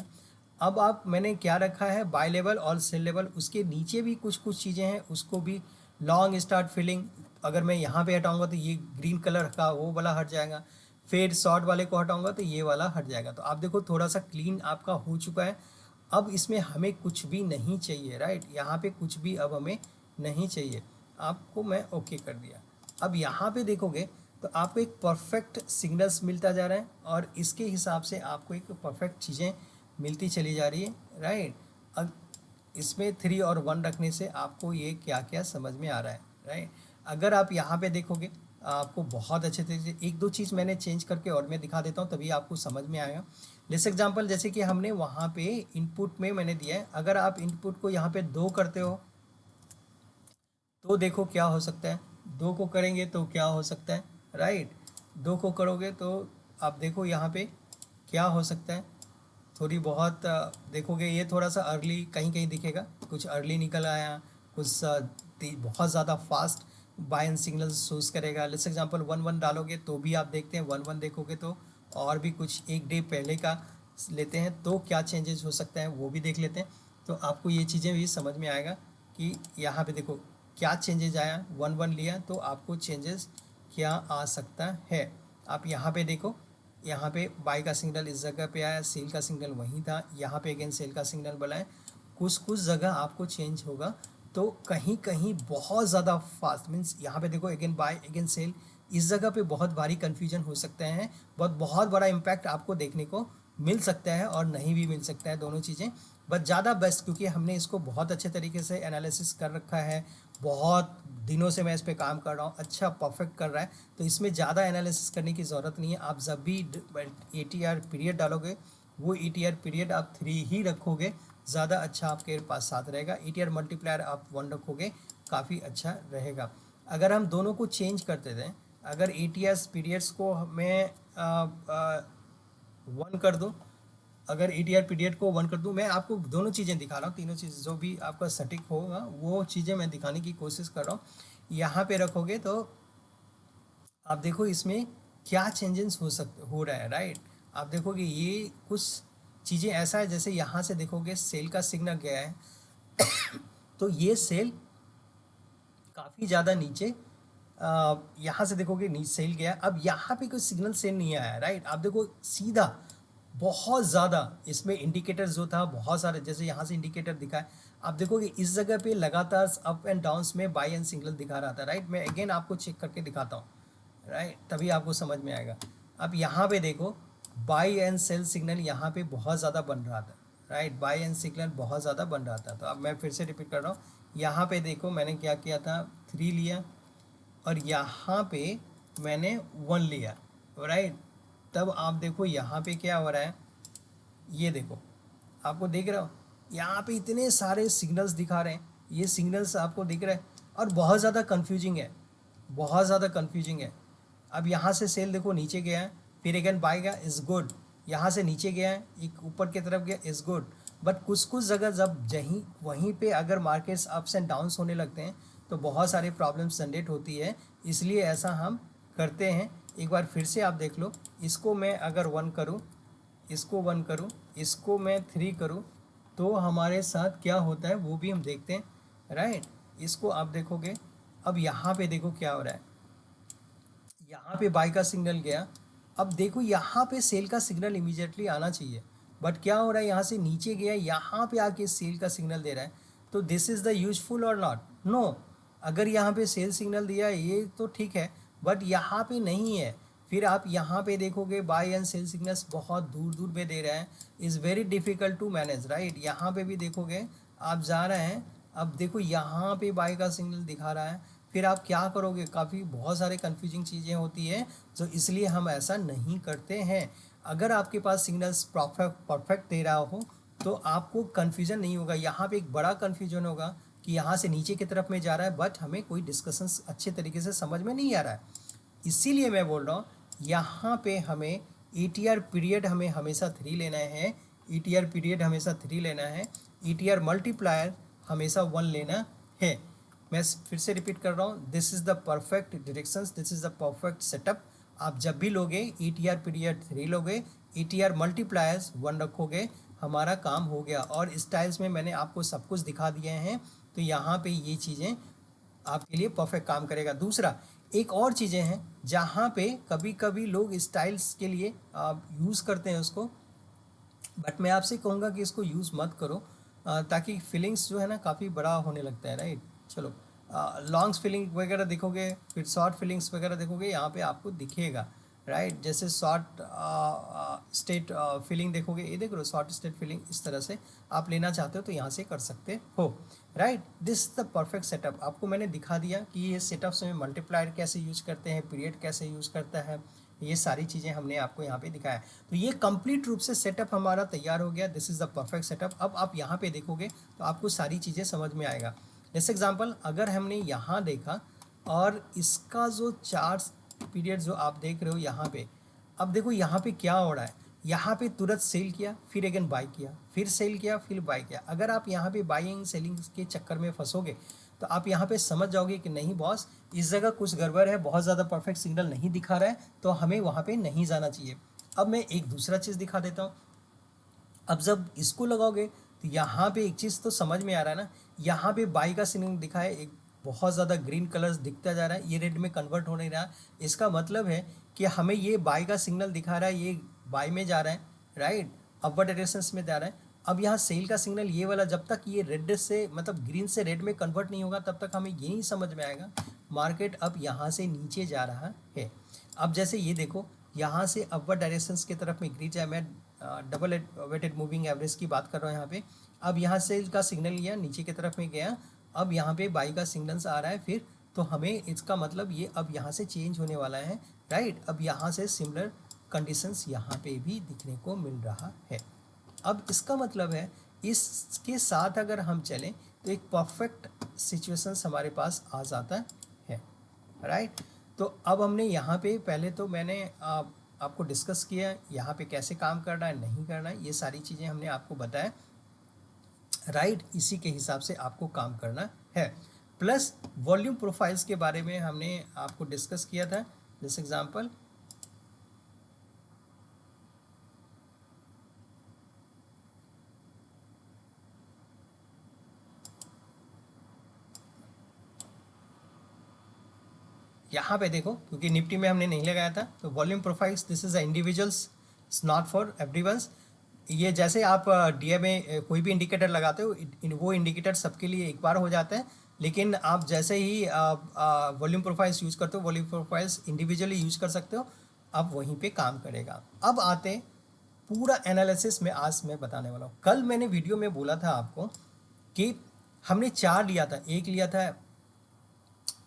अब आप मैंने क्या रखा है, बाय लेवल और सेल लेवल, उसके नीचे भी कुछ कुछ चीज़ें हैं उसको भी लॉन्ग स्टार्ट फिलिंग, अगर मैं यहाँ पे हटाऊंगा तो ये ग्रीन कलर का वो वाला हट जाएगा, फिर शॉर्ट वाले को हटाऊंगा तो ये वाला हट जाएगा। तो आप देखो थोड़ा सा क्लीन आपका हो चुका है। अब इसमें हमें कुछ भी नहीं चाहिए, राइट, यहाँ पे कुछ भी अब हमें नहीं चाहिए, आपको मैं ओके कर दिया। अब यहाँ पे देखोगे तो आपको एक परफेक्ट सिग्नल्स मिलता जा रहा है, और इसके हिसाब से आपको एक परफेक्ट चीज़ें मिलती चली जा रही है, राइट। अब इसमें 3 और 1 रखने से आपको ये क्या क्या समझ में आ रहा है, राइट। अगर आप यहाँ पे देखोगे आपको बहुत अच्छे तरीके से एक दो चीज़ मैंने चेंज करके और मैं दिखा देता हूँ, तभी आपको समझ में आएगा। लेट्स एग्जांपल, जैसे कि हमने वहाँ पे इनपुट में मैंने दिया है, अगर आप इनपुट को यहाँ पे 2 करते हो तो देखो क्या हो सकता है, 2 को करेंगे तो क्या हो सकता है, राइट। 2 को करोगे तो आप देखो यहाँ पे क्या हो सकता है, थोड़ी बहुत देखोगे ये थोड़ा सा अर्ली कहीं कहीं दिखेगा, कुछ अर्ली निकल आया, कुछ बहुत ज़्यादा fast buy and signal shows करेगा। लेट्स एग्जांपल 1-1 डालोगे तो भी आप देखते हैं 1-1 देखोगे तो, और भी कुछ एक डे पहले का लेते हैं तो क्या चेंजेस हो सकता है वो भी देख लेते हैं। तो आपको ये चीज़ें भी समझ में आएगा कि यहाँ पे देखो क्या चेंजेस आया, 1-1 लिया तो आपको चेंजेस क्या आ सकता है। आप यहाँ पे देखो, यहाँ पे बाई का सिग्नल इस जगह पे आया, सेल का सिग्नल वहीं था, यहाँ पे अगेन सेल का सिग्नल बनाए, कुछ कुछ जगह आपको चेंज होगा। तो कहीं कहीं बहुत ज़्यादा फास्ट मीन्स यहाँ पे देखो अगेन बाय अगेन सेल, इस जगह पे बहुत भारी कन्फ्यूजन हो सकता है, बहुत बड़ा इम्पैक्ट आपको देखने को मिल सकता है और नहीं भी मिल सकता है, दोनों चीज़ें। बट ज़्यादा बेस्ट, क्योंकि हमने इसको बहुत अच्छे तरीके से एनालिसिस कर रखा है, बहुत दिनों से मैं इस पर काम कर रहा हूँ, अच्छा परफेक्ट कर रहा है, तो इसमें ज़्यादा एनालिसिस करने की ज़रूरत नहीं है। आप जब भी ATR पीरियड डालोगे वो ATR पीरियड आप 3 ही रखोगे, ज़्यादा अच्छा आपके पास साथ रहेगा। ATR मल्टीप्लायर आप 1 रखोगे, काफ़ी अच्छा रहेगा। अगर हम दोनों को चेंज करते थे, अगर ATR पीरियड्स को मैं 1 कर दूँ, अगर ATR पीरियड को 1 कर दूँ, मैं आपको दोनों चीज़ें दिखा रहा हूँ, तीनों चीज़ जो भी आपका सटीक होगा वो चीज़ें मैं दिखाने की कोशिश कर रहा हूँ। यहाँ पे रखोगे तो आप देखो इसमें क्या चेंजेस हो रहा है, राइट। आप देखोगे ये कुछ चीज़ें ऐसा है, जैसे यहाँ से देखोगे सेल का सिग्नल गया है तो ये सेल काफ़ी ज़्यादा नीचे, यहाँ से देखोगे नीचे सेल गया, अब यहाँ पे कोई सिग्नल सेल नहीं आया, राइट। आप देखो सीधा बहुत ज़्यादा इसमें इंडिकेटर जो था बहुत सारे, जैसे यहाँ से इंडिकेटर दिखा है, आप देखोगे इस जगह पे लगातार अप एंड डाउन्स में बाई एंड सिग्नल दिखा रहा था, राइट। मैं अगेन आपको चेक करके दिखाता हूँ, राइट, तभी आपको समझ में आएगा। अब यहाँ पे देखो बाई एंड सेल सिग्नल यहाँ पे बहुत ज़्यादा बन रहा था, राइट, बाई एंड सिग्नल बहुत ज़्यादा बन रहा था। तो अब मैं फिर से रिपीट कर रहा हूँ, यहाँ पे देखो मैंने क्या किया था, 3 लिया और यहाँ पे मैंने 1 लिया, राइट। तब आप देखो यहाँ पे क्या हो रहा है, ये देखो आपको दिख रहा हो यहाँ पे इतने सारे सिग्नल्स दिखा रहे हैं, ये सिग्नल्स आपको दिख रहा है और बहुत ज़्यादा कन्फ्यूजिंग है, बहुत ज़्यादा कन्फ्यूजिंग है। अब यहाँ से सेल देखो नीचे गया है, फिर अगेन बाय गया, इज़ गुड। यहाँ से नीचे गया है, एक ऊपर की तरफ गया, इज़ गुड। बट कुछ कुछ जगह जब जहीं वहीं पे अगर मार्केट्स अप्स एंड डाउन्स होने लगते हैं तो बहुत सारे प्रॉब्लम्स जनरेट होती है, इसलिए ऐसा हम करते हैं। एक बार फिर से आप देख लो, इसको मैं अगर 1 करूँ, इसको 1 करूँ, इसको मैं 3 करूँ, तो हमारे साथ क्या होता है वो भी हम देखते हैं, राइट। इसको आप देखोगे, अब यहाँ पे देखो क्या हो रहा है, यहाँ पे बाय का सिग्नल गया। अब देखो यहाँ पे सेल का सिग्नल इमीडिएटली आना चाहिए, बट क्या हो रहा है, यहाँ से नीचे गया, यहाँ पे आके सेल का सिग्नल दे रहा है। तो दिस इज़ द यूजफुल और नॉट? नो। अगर यहाँ पे सेल सिग्नल दिया ये तो ठीक है, बट यहाँ पे नहीं है। फिर आप यहाँ पे देखोगे बाय एंड सेल सिग्नल्स बहुत दूर दूर पे दे रहा है, is very difficult to manage, right. यहाँ पे भी देखोगे आप जा रहे हैं, अब देखो यहाँ पे बाय का सिग्नल दिखा रहा है, फिर आप क्या करोगे, काफ़ी बहुत सारे कन्फ्यूजिंग चीज़ें होती हैं, तो इसलिए हम ऐसा नहीं करते हैं। अगर आपके पास सिग्नल्स परफेक्ट दे रहा हो तो आपको कन्फ्यूजन नहीं होगा। यहाँ पे एक बड़ा कन्फ्यूजन होगा कि यहाँ से नीचे की तरफ में जा रहा है, बट हमें कोई डिस्कशंस अच्छे तरीके से समझ में नहीं आ रहा है। इसीलिए मैं बोल रहा हूँ यहाँ पे हमें ETR पीरियड हमें हमेशा 3 लेना है, ETR पीरियड हमेशा 3 लेना है, ETR मल्टीप्लायर हमेशा 1 लेना है। मैं फिर से रिपीट कर रहा हूँ, this is the perfect directions, this is the perfect setup. आप जब भी लोगे ETR पीरियड 3 लोगे, ETR मल्टीप्लायर्स 1 रखोगे, हमारा काम हो गया। और स्टाइल्स में मैंने आपको सब कुछ दिखा दिए हैं, तो यहाँ पे ये चीज़ें आपके लिए परफेक्ट काम करेगा। दूसरा, एक और चीज़ें हैं जहाँ पे कभी कभी लोग स्टाइल्स के लिए यूज़ करते हैं उसको, बट मैं आपसे कहूँगा कि इसको यूज़ मत करो, ताकि फीलिंग्स जो है ना काफ़ी बड़ा होने लगता है, राइट। चलो, लॉन्ग्स फीलिंग वगैरह देखोगे, फिर शॉर्ट फीलिंग्स वगैरह देखोगे, यहाँ पे आपको दिखेगा, राइट। जैसे शॉर्ट स्टेट फीलिंग देखोगे, ये देख लो शॉर्ट स्टेट फीलिंग, इस तरह से आप लेना चाहते हो तो यहाँ से कर सकते हो, right. This the perfect setup. आपको मैंने दिखा दिया कि ये सेटअप्स में मल्टीप्लायर कैसे यूज करते हैं, पीरियड कैसे यूज़ करता है, ये सारी चीज़ें हमने आपको यहाँ पे दिखाया। तो ये कंप्लीट रूप से सेटअप हमारा तैयार हो गया, this is the perfect setup. अब आप यहाँ पे देखोगे तो आपको सारी चीज़ें समझ में आएगा। जैसे एग्जांपल, अगर हमने यहाँ देखा और इसका जो चार्ट पीरियड जो आप देख रहे हो यहाँ पे, अब देखो यहाँ पे क्या हो रहा है, यहाँ पे तुरंत सेल किया, फिर अगेन बाय किया, फिर सेल किया, फिर बाय किया। अगर आप यहाँ पे बाइंग सेलिंग के चक्कर में फंसोगे तो आप यहाँ पे समझ जाओगे कि नहीं बॉस, इस जगह कुछ गड़बड़ है, बहुत ज़्यादा परफेक्ट सिग्नल नहीं दिखा रहा है, तो हमें वहाँ पे नहीं जाना चाहिए। अब मैं एक दूसरा चीज़ दिखा देता हूँ। अब जब इसको लगाओगे तो यहाँ पे एक चीज़ तो समझ में आ रहा है ना, यहाँ पे बाई का सिग्नल दिखा है, एक बहुत ज़्यादा ग्रीन कलर्स दिखता जा रहा है, ये रेड में कन्वर्ट हो नहीं रहा। इसका मतलब है कि हमें ये बाई का सिग्नल दिखा रहा है, ये बाई में जा रहा है, राइट, अपवर्ड डायरेक्शंस में जा रहा है। अब यहाँ सेल का सिग्नल ये वाला, जब तक ये रेड से मतलब ग्रीन से रेड में कन्वर्ट नहीं होगा तब तक हमें ये नहीं समझ में आएगा मार्केट अब यहाँ से नीचे जा रहा है। अब जैसे ये देखो, यहाँ से अपवर्ड डायरेक्शंस की तरफ में ग्रीन है, मैं डबल वेटेड मूविंग एवरेज की बात कर रहा हूँ यहाँ पे। अब यहाँ से का सिग्नल लिया, नीचे की तरफ में गया, अब यहाँ पे बाई का सिग्नल्स आ रहा है फिर, तो हमें इसका मतलब ये अब यहाँ से चेंज होने वाला है, राइट। अब यहाँ से सिमिलर कंडीशंस यहाँ पे भी दिखने को मिल रहा है। अब इसका मतलब है इसके साथ अगर हम चलें तो एक परफेक्ट सिचुएशंस हमारे पास आ जाता है, राइट। तो अब हमने यहाँ पे पहले तो मैंने आपको डिस्कस किया यहाँ पे कैसे काम करना है, नहीं करना है, ये सारी चीज़ें हमने आपको बताया, राइट। इसी के हिसाब से आपको काम करना है। प्लस वॉल्यूम प्रोफाइल्स के बारे में हमने आपको डिस्कस किया था। जैसे एग्जांपल, यहाँ पे देखो, क्योंकि निफ्टी में हमने नहीं लगाया था, तो volume profiles this is a individuals, it's not for everyone's. ये जैसे आप डीए में कोई भी इंडिकेटर लगाते हो, वो इंडिकेटर सबके लिए एक बार हो जाता है, लेकिन आप जैसे ही वॉल्यूम प्रोफाइल्स यूज़ करते हो, वॉल्यूम प्रोफाइल्स इंडिविजुअली यूज़ कर सकते हो, अब वहीं पे काम करेगा। अब आते पूरा एनालिसिस में आज मैं बताने वाला हूँ। कल मैंने वीडियो में बोला था आपको कि हमने 4 लिया था, एक लिया था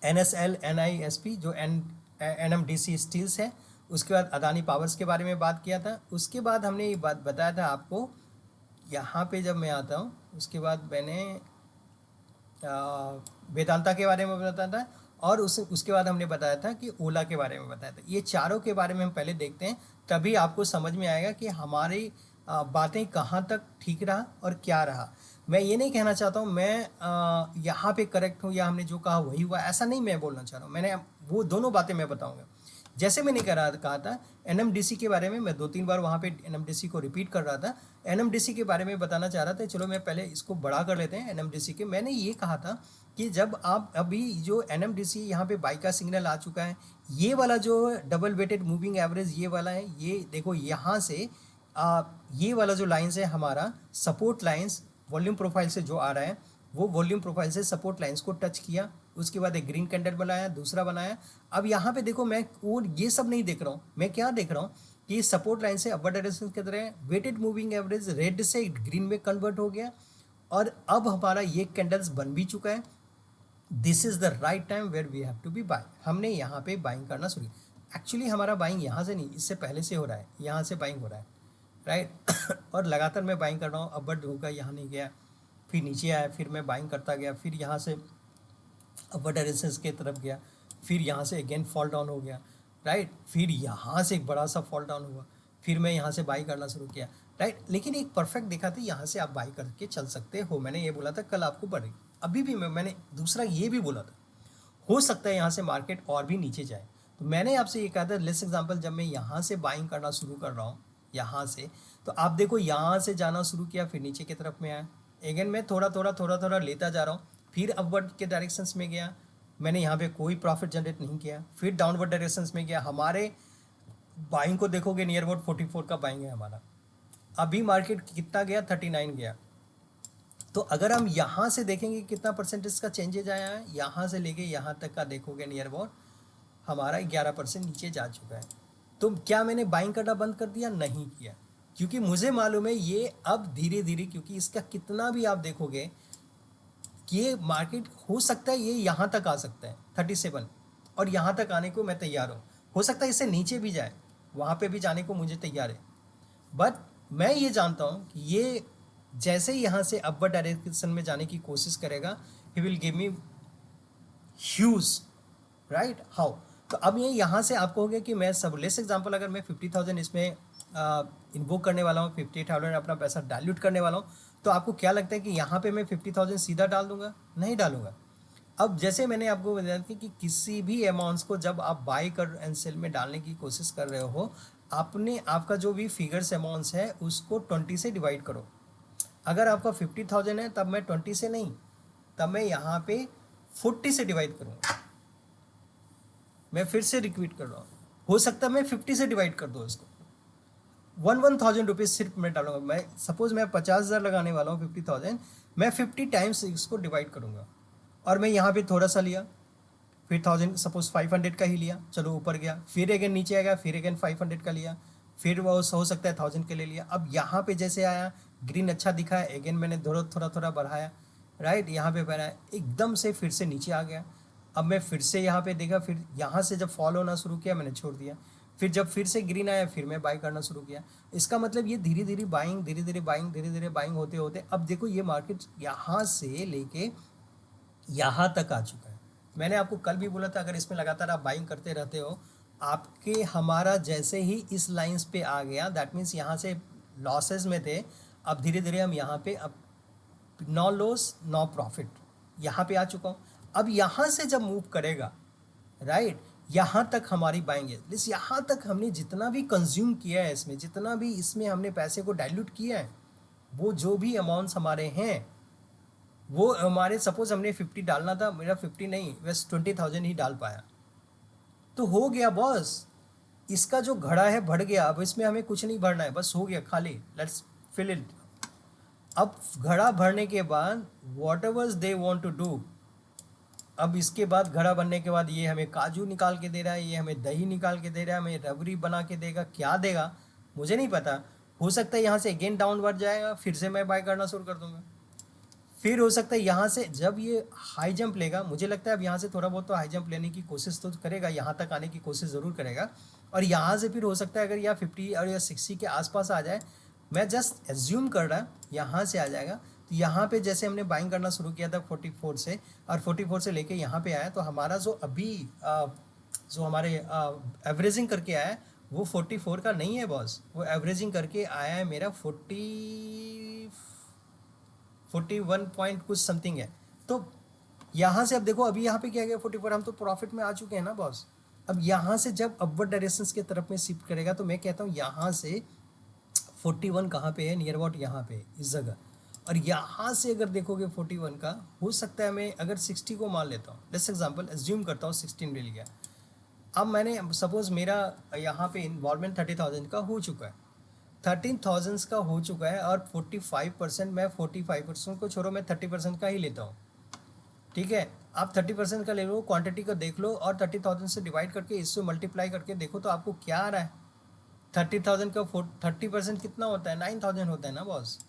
NSL NISP जो NMDC स्टील्स है, उसके बाद अदानी पावर्स के बारे में बात किया था, उसके बाद हमने ये बात बताया था आपको, यहाँ पे जब मैं आता हूँ उसके बाद मैंने वेदांता के बारे में बताया था, और उसके बाद हमने बताया था कि ओला के बारे में बताया था। ये चारों के बारे में हम पहले देखते हैं, तभी आपको समझ में आएगा कि हमारी बातें कहाँ तक ठीक रहा और क्या रहा। मैं ये नहीं कहना चाहता हूँ मैं यहाँ पे करेक्ट हूँ या हमने जो कहा वही हुआ, ऐसा नहीं मैं बोलना चाह रहा हूँ। मैंने वो दोनों बातें मैं बताऊँगा। जैसे मैंने कहा था एनएमडीसी के बारे में, मैं 2-3 बार वहाँ पे एनएमडीसी को रिपीट कर रहा था। एनएमडीसी के बारे में बताना चाह रहा था, चलो मैं पहले इसको बड़ा कर लेते हैं एनएमडीसी के। मैंने ये कहा था कि जब आप अभी जो एनएमडीसी यहाँ पे बाई का सिग्नल आ चुका है, ये वाला जो डबल वेटेड मूविंग एवरेज ये वाला है, ये देखो यहाँ से ये वाला जो लाइन्स है हमारा सपोर्ट लाइन्स वॉल्यूम प्रोफाइल से जो आ रहा है, वो वॉल्यूम प्रोफाइल से सपोर्ट लाइन्स को टच किया, उसके बाद एक ग्रीन कैंडल बनाया, दूसरा बनाया। अब यहाँ पे देखो मैं वो ये सब नहीं देख रहा हूँ, मैं क्या देख रहा हूँ कि सपोर्ट लाइन से अपवर्ड डायरेक्शन की तरह वेटेड मूविंग एवरेज रेड से ग्रीन में कन्वर्ट हो गया और अब हमारा ये कैंडल्स बन भी चुका है। This is the right time where we have to be buy. हमने यहाँ पे बाइंग करना शुरू किया। एक्चुअली हमारा बाइंग यहाँ से नहीं, इससे पहले से हो रहा है, यहाँ से बाइंग हो रहा है, राइट। और लगातार मैं बाइंग कर रहा हूँ, अपवर्ड होगा, यहाँ नहीं गया, फिर नीचे आया, फिर मैं बाइंग करता गया, फिर यहाँ से अपवर्ड डायरेक्शन की तरफ गया, फिर यहाँ से अगेन फॉल डाउन हो गया, राइट। फिर यहाँ से एक बड़ा सा फॉल डाउन हुआ, फिर मैं यहाँ से बाई करना शुरू किया, राइट। लेकिन एक परफेक्ट देखा था, यहाँ से आप बाई करके चल सकते हो। मैंने ये बोला था कल आपको बढ़ेगी, अभी भी मैंने दूसरा ये भी बोला था हो सकता है यहाँ से मार्केट और भी नीचे जाए। तो मैंने आपसे ये कहा था लेट्स एग्जांपल, जब मैं यहाँ से बाइंग करना शुरू कर रहा हूँ यहाँ से, तो आप देखो यहाँ से जाना शुरू किया, फिर नीचे की तरफ में आया, अगेन मैं थोड़ा थोड़ा लेता जा रहा हूँ, फिर अपवर्ड के डायरेक्शंस में गया, मैंने यहाँ पे कोई प्रॉफिट जनरेट नहीं किया, फिर डाउनवर्ड डायरेक्शंस में गया। हमारे बाइंग को देखोगे नियर अबाउट 44 का बाइंग है हमारा। अभी मार्केट कितना गया, 39 गया। तो अगर हम यहाँ से देखेंगे कितना परसेंटेज का चेंजेज आया है, यहाँ से लेके यहाँ तक का देखोगे नियर अबाउट हमारा 11% नीचे जा चुका है। तो क्या मैंने बाइंग करना बंद कर दिया? नहीं किया, क्योंकि मुझे मालूम है ये अब धीरे धीरे, क्योंकि इसका कितना भी आप देखोगे कि ये मार्केट हो सकता है ये यहाँ तक आ सकता है 37, और यहाँ तक आने को मैं तैयार हूँ। हो सकता है इससे नीचे भी जाए, वहाँ पे भी जाने को मुझे तैयार है। बट मैं ये जानता हूँ कि ये जैसे ही यहाँ से अपवर्ड डायरेक्शन में जाने की कोशिश करेगा, he will give me huge, right. How? तो अब ये यहाँ से आपको हो गया कि मैं सब लेस एग्जाम्पल, अगर मैं 50,000 इसमें इन्वोक करने वाला हूँ, 50,000 अपना पैसा डाइल्यूट करने वाला हूँ, तो आपको क्या लगता है कि यहाँ पे मैं 50,000 सीधा डाल दूंगा? नहीं डालूंगा। अब जैसे मैंने आपको बताया था कि किसी भी अमाउंट्स को जब आप बाय कर एंड सेल में डालने की कोशिश कर रहे हो, आपने आपका जो भी फिगर्स अमाउंट्स है उसको 20 से डिवाइड करो। अगर आपका 50,000 है तब मैं 20 से नहीं, तब मैं यहाँ पे 40 से डिवाइड करूँगा। मैं फिर से रिपीट कर रहा हूँ, हो सकता है मैं 50 से डिवाइड कर दूँ इसको। 1,000 रुपीज़ सिर्फ मैं डालूंगा। मैं सपोज मैं 50,000 लगाने वाला हूँ, 50,000, मैं 50 टाइम्स इसको डिवाइड करूँगा। और मैं यहाँ पे थोड़ा सा लिया, फिर 1000 सपोज 500 का ही लिया, चलो ऊपर गया, फिर अगेन नीचे आएगा, फिर अगेन 500 का लिया, फिर वो हो सकता है 1000 के ले लिया। अब यहाँ पे जैसे आया, ग्रीन अच्छा दिखा है, अगेन मैंने थोड़ा बढ़ाया, राइट, यहाँ पे बढ़ाया, एकदम से फिर से नीचे आ गया। अब मैं फिर से यहाँ पे देखा, फिर यहाँ से जब फॉल होना शुरू किया मैंने छोड़ दिया, फिर जब फिर से ग्रीन आया फिर मैं बाई करना शुरू किया। इसका मतलब ये धीरे धीरे बाइंग होते होते अब देखो ये मार्केट यहाँ से लेके यहाँ तक आ चुका है। मैंने आपको कल भी बोला था, अगर इसमें लगातार आप बाइंग करते रहते हो, आपके हमारा जैसे ही इस लाइंस पे आ गया, दैट मीन्स यहाँ से लॉसेस में थे, अब धीरे धीरे हम यहाँ पे अब नो लॉस नो प्रॉफिट यहाँ पे आ चुका हूँ। अब यहाँ से जब मूव करेगा, राइट, यहाँ तक हमारी बाइंग है, जिस यहाँ तक हमने जितना भी कंज्यूम किया है इसमें, जितना भी इसमें हमने पैसे को डाइल्यूट किया है, वो जो भी अमाउंट्स हमारे हैं वो हमारे, सपोज हमने 50 डालना था, मेरा 50 नहीं, बस 20,000 ही डाल पाया, तो हो गया बॉस। इसका जो घड़ा है भर गया, अब इसमें हमें कुछ नहीं भरना है, बस हो गया खाली, लेट्स फिल इट। अब घड़ा भरने के बाद whatever's they want to do, अब इसके बाद घड़ा बनने के बाद ये हमें काजू निकाल के दे रहा है, ये हमें दही निकाल के दे रहा है, हमें रबड़ी बना के देगा, क्या देगा मुझे नहीं पता। हो सकता है यहाँ से अगेन डाउन बढ़ जाएगा, फिर से मैं बाय करना शुरू कर दूंगा। फिर हो सकता है यहाँ से जब ये हाई जंप लेगा, मुझे लगता है अब यहाँ से थोड़ा बहुत तो हाई जंप लेने की कोशिश तो करेगा, यहाँ तक आने की कोशिश ज़रूर करेगा, और यहाँ से फिर हो सकता है अगर या 50 और या 60 के आसपास आ जाए, मैं जस्ट एज्यूम कर रहा यहाँ से आ जाएगा, तो यहाँ पे जैसे हमने बाइंग करना शुरू किया था 44 से, और 44 से लेके यहाँ पे आया, तो हमारा जो अभी जो हमारे एवरेजिंग करके आया है वो 44 का नहीं है बॉस, वो एवरेजिंग करके आया है मेरा 41 पॉइंट कुछ समथिंग है। तो यहाँ से अब देखो अभी यहाँ पे क्या गया 44, हम तो प्रॉफिट में आ चुके हैं ना बॉस। अब यहाँ से जब अपवर्ड डायरेक्शंस की तरफ में शिफ्ट करेगा तो मैं कहता हूँ यहाँ से 41 कहाँ पे है, नियर अबाउट यहाँ पे इस जगह। और यहाँ से अगर देखोगे 41 का हो सकता है, मैं अगर 60 को मान लेता हूँ, जैसे एग्जाम्पल एज्यूम करता हूँ 16 मिल गया। अब मैंने सपोज मेरा यहाँ पे इन्वॉल्वमेंट 30,000 का हो चुका है, 13,000 का हो चुका है, और 45% मैं 45% को छोड़ो, मैं 30% का ही लेता हूँ, ठीक है। आप 30% का ले लो, क्वांटिटी का देख लो, और 30,000 से डिवाइड करके इससे मल्टीप्लाई करके देखो तो आपको क्या आ रहा है। 30,000 का 30% कितना होता है, 9,000 होता है ना बॉस।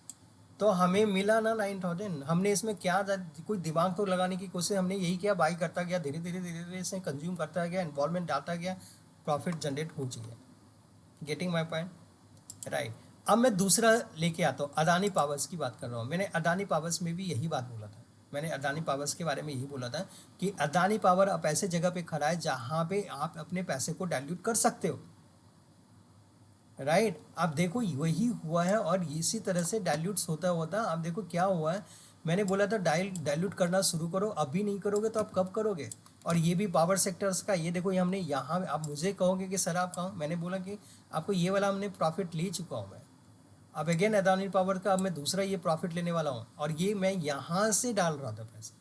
तो हमें मिला ना 9,000। हमने इसमें क्या कोई दिमाग तो लगाने की कोशिश, हमने यही किया, बाई करता गया, धीरे धीरे धीरे धीरे इसे कंज्यूम करता गया, इन्वॉल्वमेंट डालता गया, प्रॉफिट जनरेट हो गया। Getting my point, right. अब मैं दूसरा लेके आता हूँ, अदानी पावर्स की बात कर रहा हूँ। मैंने अदानी पावर्स में भी यही बात बोला था, मैंने अदानी पावर्स के बारे में यही बोला था कि अदानी पावर अब ऐसे जगह पे खड़ा है जहाँ पे आप अपने पैसे को डाइल्यूट कर सकते हो, राइट। आप देखो वही हुआ है, और इसी तरह से डाइल्यूट्स होता होता आप देखो क्या हुआ है। मैंने बोला था डाइल्यूट करना शुरू करो, अभी नहीं करोगे तो आप कब करोगे। और ये भी पावर सेक्टर्स का, ये देखो ये हमने यहाँ, आप मुझे कहोगे कि सर आप कहाँ, मैंने बोला कि आपको ये वाला हमने प्रॉफिट ले चुका हूँ मैं। अब अगेन अदानी पावर का अब मैं दूसरा ये प्रॉफिट लेने वाला हूँ, और ये मैं यहाँ से डाल रहा था पैसे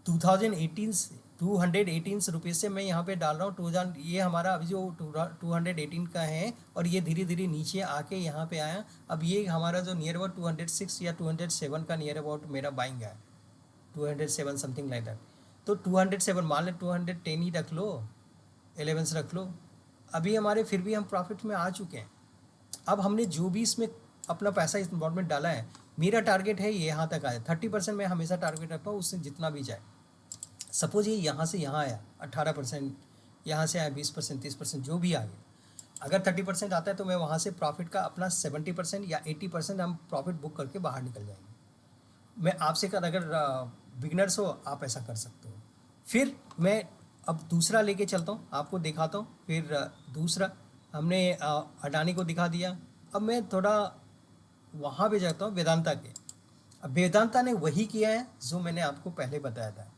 2018 से, 218 रुपये से मैं यहाँ पे डाल रहा हूँ 2000। ये हमारा अभी जो 218 का है, और ये धीरे धीरे नीचे आके यहाँ पे आया। अब ये हमारा जो नियर अबाउट 206 या 207 का नियर अबाउट मेरा बाइंग है, 207 समथिंग लाइक दैट। तो 207 मान ले, 210 ही रख लो, 11 रख लो। अभी हमारे फिर भी हम प्रॉफिट में आ चुके हैं। अब हमने जो भी इसमें अपना पैसा इस इन्वॉल्वमेंट डाला है, मेरा टारगेट है ये यहाँ तक आए, 30% मैं हमेशा टारगेट रखता हूँ, उससे जितना भी जाए। सपोज ये यहाँ से यहाँ आया 18%, यहाँ से आया 20%, 30%, जो भी आ गया। अगर 30% आता है तो मैं वहाँ से प्रॉफिट का अपना 70% या 80% हम प्रॉफिट बुक करके बाहर निकल जाएंगे। मैं आपसे कर, अगर बिगनर्स हो आप ऐसा कर सकते हो। फिर मैं अब दूसरा लेके चलता हूँ, आपको दिखाता हूँ। फिर दूसरा हमने अडानी को दिखा दिया। अब मैं थोड़ा वहाँ पे जाता हूँ वेदांता के। अब वेदांता ने वही किया है जो मैंने आपको पहले बताया था।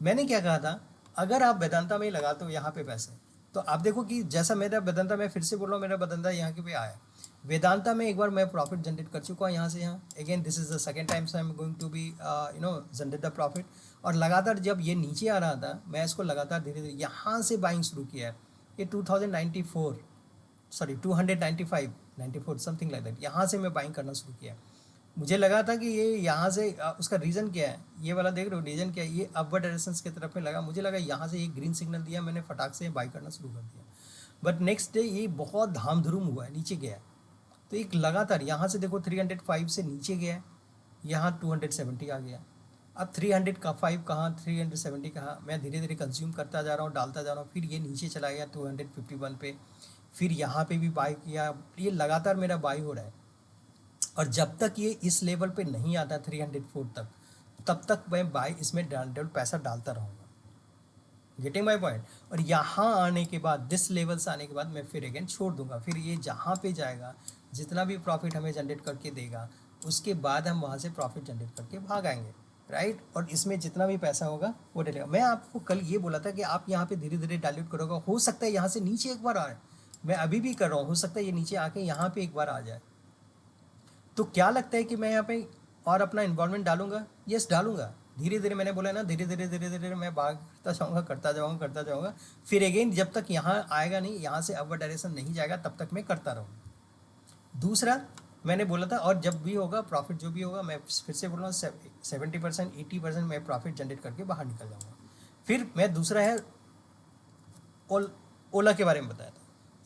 मैंने क्या कहा था, अगर आप वेदांता में ही लगाते हो यहाँ पे पैसे, तो आप देखो कि जैसा मेरा वेदांता, मैं फिर से बोल रहा हूँ, मेरा वेदांता यहाँ के पे आया। वेदांता में एक बार मैं प्रॉफिट जनरेट कर चुका हूँ यहाँ से यहाँ। Again this is the second time I am going to be generate the profit. और लगातार जब ये नीचे आ रहा था, मैं इसको लगातार धीरे धीरे यहाँ से बाइंग शुरू किया है। ये 2094, सॉरी 295, 94 समथिंग लाइक दैट, यहाँ से मैं बाइंग करना शुरू किया। मुझे लगा था कि ये यहाँ से उसका रीज़न क्या है, ये वाला देख रहे हो रीज़न क्या है, ये अपवर्ड डायरेक्शंस की तरफ में लगा। मुझे लगा यहाँ से एक ग्रीन सिग्नल दिया, मैंने फटाक से बाई करना शुरू कर दिया। बट नेक्स्ट डे ये बहुत धाम धूम हुआ है, नीचे गया। तो एक लगातार यहाँ से देखो 305 से नीचे गया, यहाँ 270 आ गया। अब 305 कहाँ, 370 कहाँ, मैं धीरे धीरे कंज्यूम करता जा रहा हूँ, डालता जा रहा हूँ। फिर ये नीचे चला गया 251 पे, फिर यहाँ पे भी बाई किया। ये लगातार मेरा बाई हो रहा है, और जब तक ये इस लेवल पे नहीं आता 304 तक, तब तक मैं बाई इसमें पैसा डालता रहूँगा। Getting my point. और यहाँ आने के बाद, दिस लेवल से आने के बाद मैं फिर अगेन छोड़ दूंगा। फिर ये जहाँ पे जाएगा, जितना भी प्रॉफिट हमें जनरेट करके देगा, उसके बाद हम वहाँ से प्रॉफिट जनरेट करके भाग आएंगे, राइट। और इसमें जितना भी पैसा होगा वो डलेगा। मैं आपको कल ये बोला था कि आप यहाँ पे धीरे धीरे डाइल्यूट करोगे, हो सकता है यहाँ से नीचे एक बार आए। मैं अभी भी कर रहा हूँ, हो सकता है ये नीचे आके यहाँ पे एक बार आ जाए। तो क्या लगता है कि मैं यहाँ पे और अपना इन्वॉल्वमेंट डालूंगा? यस डालूंगा। धीरे धीरे, मैंने बोला ना, धीरे धीरे धीरे धीरे मैं भागता जाऊँगा, करता जाऊँगा। फिर अगेन जब तक यहाँ आएगा नहीं, यहाँ से अपवर्ड डायरेक्शन नहीं जाएगा, तब तक मैं करता रहूँगा। दूसरा मैंने बोला था, और जब भी होगा प्रॉफिट, जो भी होगा, मैं फिर से बोल रहा हूँ 70%, 80% मैं प्रॉफिट जनरेट करके बाहर निकल जाऊँगा। फिर मैं दूसरा है ओला के बारे में बताया था।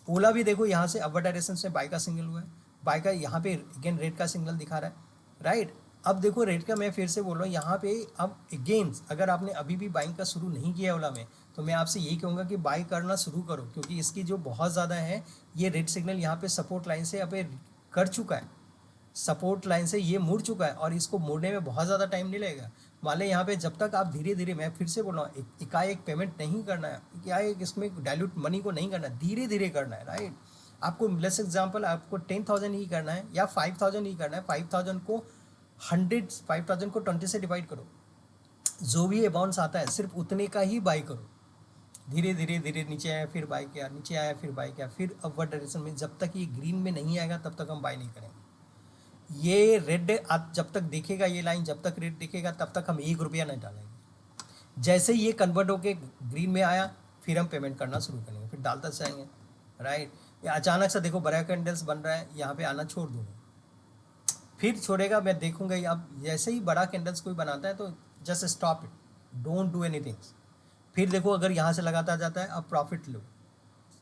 ओला भी देखो यहाँ से अपवर्ड डायरेक्शन से बाई का सिग्नल हुआ है, बाई का यहाँ पे अगेन रेड का सिग्नल दिखा रहा है, राइट। अब देखो रेड का, मैं फिर से बोल रहा हूँ यहाँ पे। अब अगेन अगर आपने अभी भी बाइंग का शुरू नहीं किया ओला में, तो मैं आपसे यही कहूँगा कि बाई करना शुरू करो, क्योंकि इसकी जो बहुत ज़्यादा है, ये रेड सिग्नल यहाँ पे सपोर्ट लाइन से अब कर चुका है। सपोर्ट लाइन से ये मुड़ चुका है और इसको मुड़ने में बहुत ज़्यादा टाइम नहीं लगेगा। मान लें यहाँ पे जब तक आप धीरे धीरे, मैं फिर से बोल रहा हूँ, एकाएक पेमेंट नहीं करना है, एकाएक इसमें डायल्यूट मनी को नहीं करना है, धीरे धीरे करना है, राइट। आपको लेट्स एग्जांपल आपको 10,000 ही करना है या 5,000 ही करना है, 5,000 को 20 से डिवाइड करो, जो भी अमाउंट्स आता है सिर्फ उतने का ही बाई करो। धीरे धीरे धीरे नीचे आया फिर बाई किया, नीचे आया फिर बाई किया, फिर अपवर्ड डायरेक्शन में, जब तक ये ग्रीन में नहीं आएगा तब तक हम बाई नहीं करेंगे। ये रेड आप जब तक देखेगा, ये लाइन जब तक रेड दिखेगा तब तक हम 1 रुपया नहीं डालेंगे। जैसे ही ये कन्वर्ट होके ग्रीन में आया फिर हम पेमेंट करना शुरू करेंगे, फिर डालते जाएंगे, राइट। या अचानक से देखो बड़ा कैंडल्स बन रहा है, यहाँ पे आना छोड़ दूंगा, फिर छोड़ेगा, मैं देखूंगा। अब जैसे ही बड़ा कैंडल्स कोई बनाता है तो just stop it, don't do anything. फिर देखो अगर यहाँ से लगाता जाता है, अब प्रॉफिट लो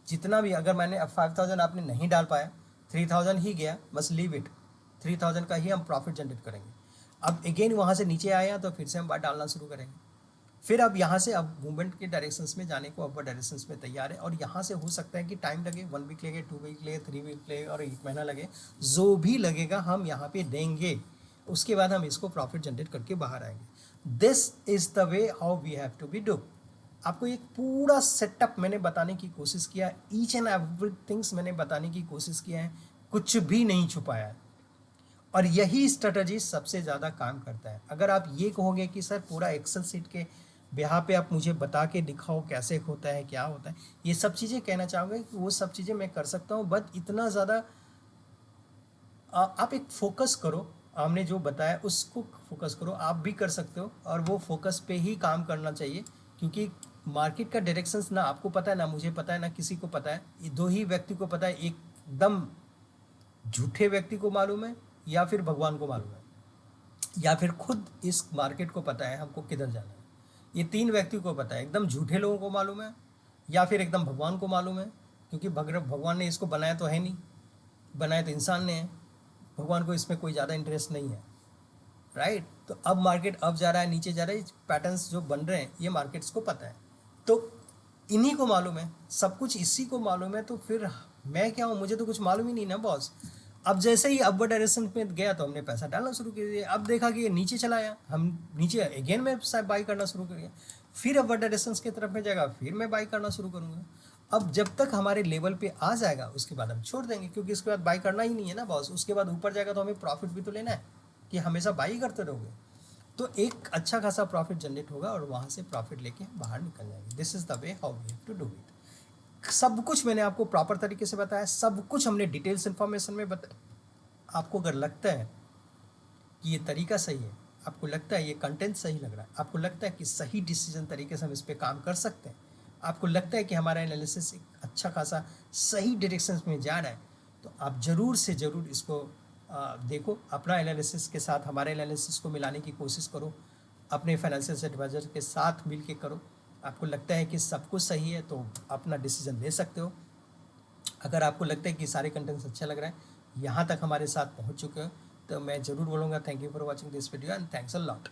जितना भी। अगर मैंने अब 5,000 आपने नहीं डाल पाया, 3,000 ही गया, बस लीव इट, 3,000 का ही हम प्रॉफिट जनरेट करेंगे। अब अगेन वहाँ से नीचे आया तो फिर से हम बात डालना शुरू करेंगे। फिर अब यहाँ से अब मूवमेंट के डायरेक्शंस में जाने को अपवर्ड डायरेक्शंस में तैयार है, और यहाँ से हो सकता है कि टाइम लगे, 1 वीक लगे, 2 वीक लगे, 3 वीक लगे और 1 महीना लगे, जो भी लगेगा हम यहाँ पे देंगे। उसके बाद हम इसको प्रॉफिट जनरेट करके बाहर आएंगे। This is the way how we have to be do. आपको एक पूरा सेटअप मैंने बताने की कोशिश किया, ईच एंड एवरी थिंग्स मैंने बताने की कोशिश किया है, कुछ भी नहीं छुपाया है। और यही स्ट्रेटजी सबसे ज़्यादा काम करता है। अगर आप ये कहोगे कि सर पूरा एक्सेल सीट के यहाँ पे आप मुझे बता के दिखाओ कैसे होता है, क्या होता है, ये सब चीज़ें कहना चाहूँगा कि वो सब चीज़ें मैं कर सकता हूँ, बट इतना ज़्यादा आप एक फोकस करो, हमने जो बताया उसको फोकस करो। आप भी कर सकते हो और वो फोकस पे ही काम करना चाहिए, क्योंकि मार्केट का डायरेक्शंस ना आपको पता है, ना मुझे पता है, ना किसी को पता है। ये दो ही व्यक्ति को पता है, एकदम झूठे व्यक्ति को मालूम है या फिर भगवान को मालूम है, या फिर खुद इस मार्केट को पता है हमको किधर जाना है। ये 3 व्यक्ति को पता है, एकदम झूठे लोगों को मालूम है या फिर एकदम भगवान को मालूम है, क्योंकि भगवान ने इसको बनाया तो है नहीं, बनाया तो इंसान ने है, भगवान को इसमें कोई ज़्यादा इंटरेस्ट नहीं है, राइट। तो अब मार्केट अब जा रहा है, नीचे जा रहा है, पैटर्न्स जो बन रहे हैं ये मार्केट्स को पता है, तो इन्हीं को मालूम है, सब कुछ इसी को मालूम है। तो फिर मैं क्या हूँ, मुझे तो कुछ मालूम ही नहीं ना बॉस। अब जैसे ही अपवर्ड डायरेक्शन में गया तो हमने पैसा डालना शुरू कर दिया, अब देखा कि ये नीचे चला आया, हम नीचे अगेन मैं बाई करना शुरू कर दिया, फिर अपवर्ड डायरेक्शन की तरफ में जाएगा, फिर मैं बाई करना शुरू करूँगा। अब जब तक हमारे लेवल पे आ जाएगा उसके बाद हम छोड़ देंगे, क्योंकि उसके बाद बाई करना ही नहीं है ना बॉस। उसके बाद ऊपर जाएगा तो हमें प्रॉफिट भी तो लेना है, कि हमेशा बाई करते रहोगे तो एक अच्छा खासा प्रॉफिट जनरेट होगा और वहाँ से प्रॉफिट लेके बाहर निकल जाएंगे। This is the way how we have to do it. सब कुछ मैंने आपको प्रॉपर तरीके से बताया, सब कुछ हमने डिटेल्स इन्फॉर्मेशन में बताया। आपको अगर लगता है कि ये तरीका सही है, आपको लगता है ये कंटेंट सही लग रहा है, आपको लगता है कि सही डिसीजन तरीके से हम इस पर काम कर सकते हैं, आपको लगता है कि हमारा एनालिसिस एक अच्छा खासा सही डायरेक्शन में जा रहा है, तो आप ज़रूर से ज़रूर इसको देखो, अपना एनालिसिस के साथ हमारे एनालिसिस को मिलाने की कोशिश करो, अपने फाइनेंशियल एडवाइज़र के साथ मिल के करो। आपको लगता है कि सब कुछ सही है तो अपना डिसीजन ले सकते हो। अगर आपको लगता है कि सारे कंटेंट्स अच्छा लग रहा है, यहाँ तक हमारे साथ पहुँच चुके हो, तो मैं ज़रूर बोलूँगा thank you for watching this video and thanks a lot.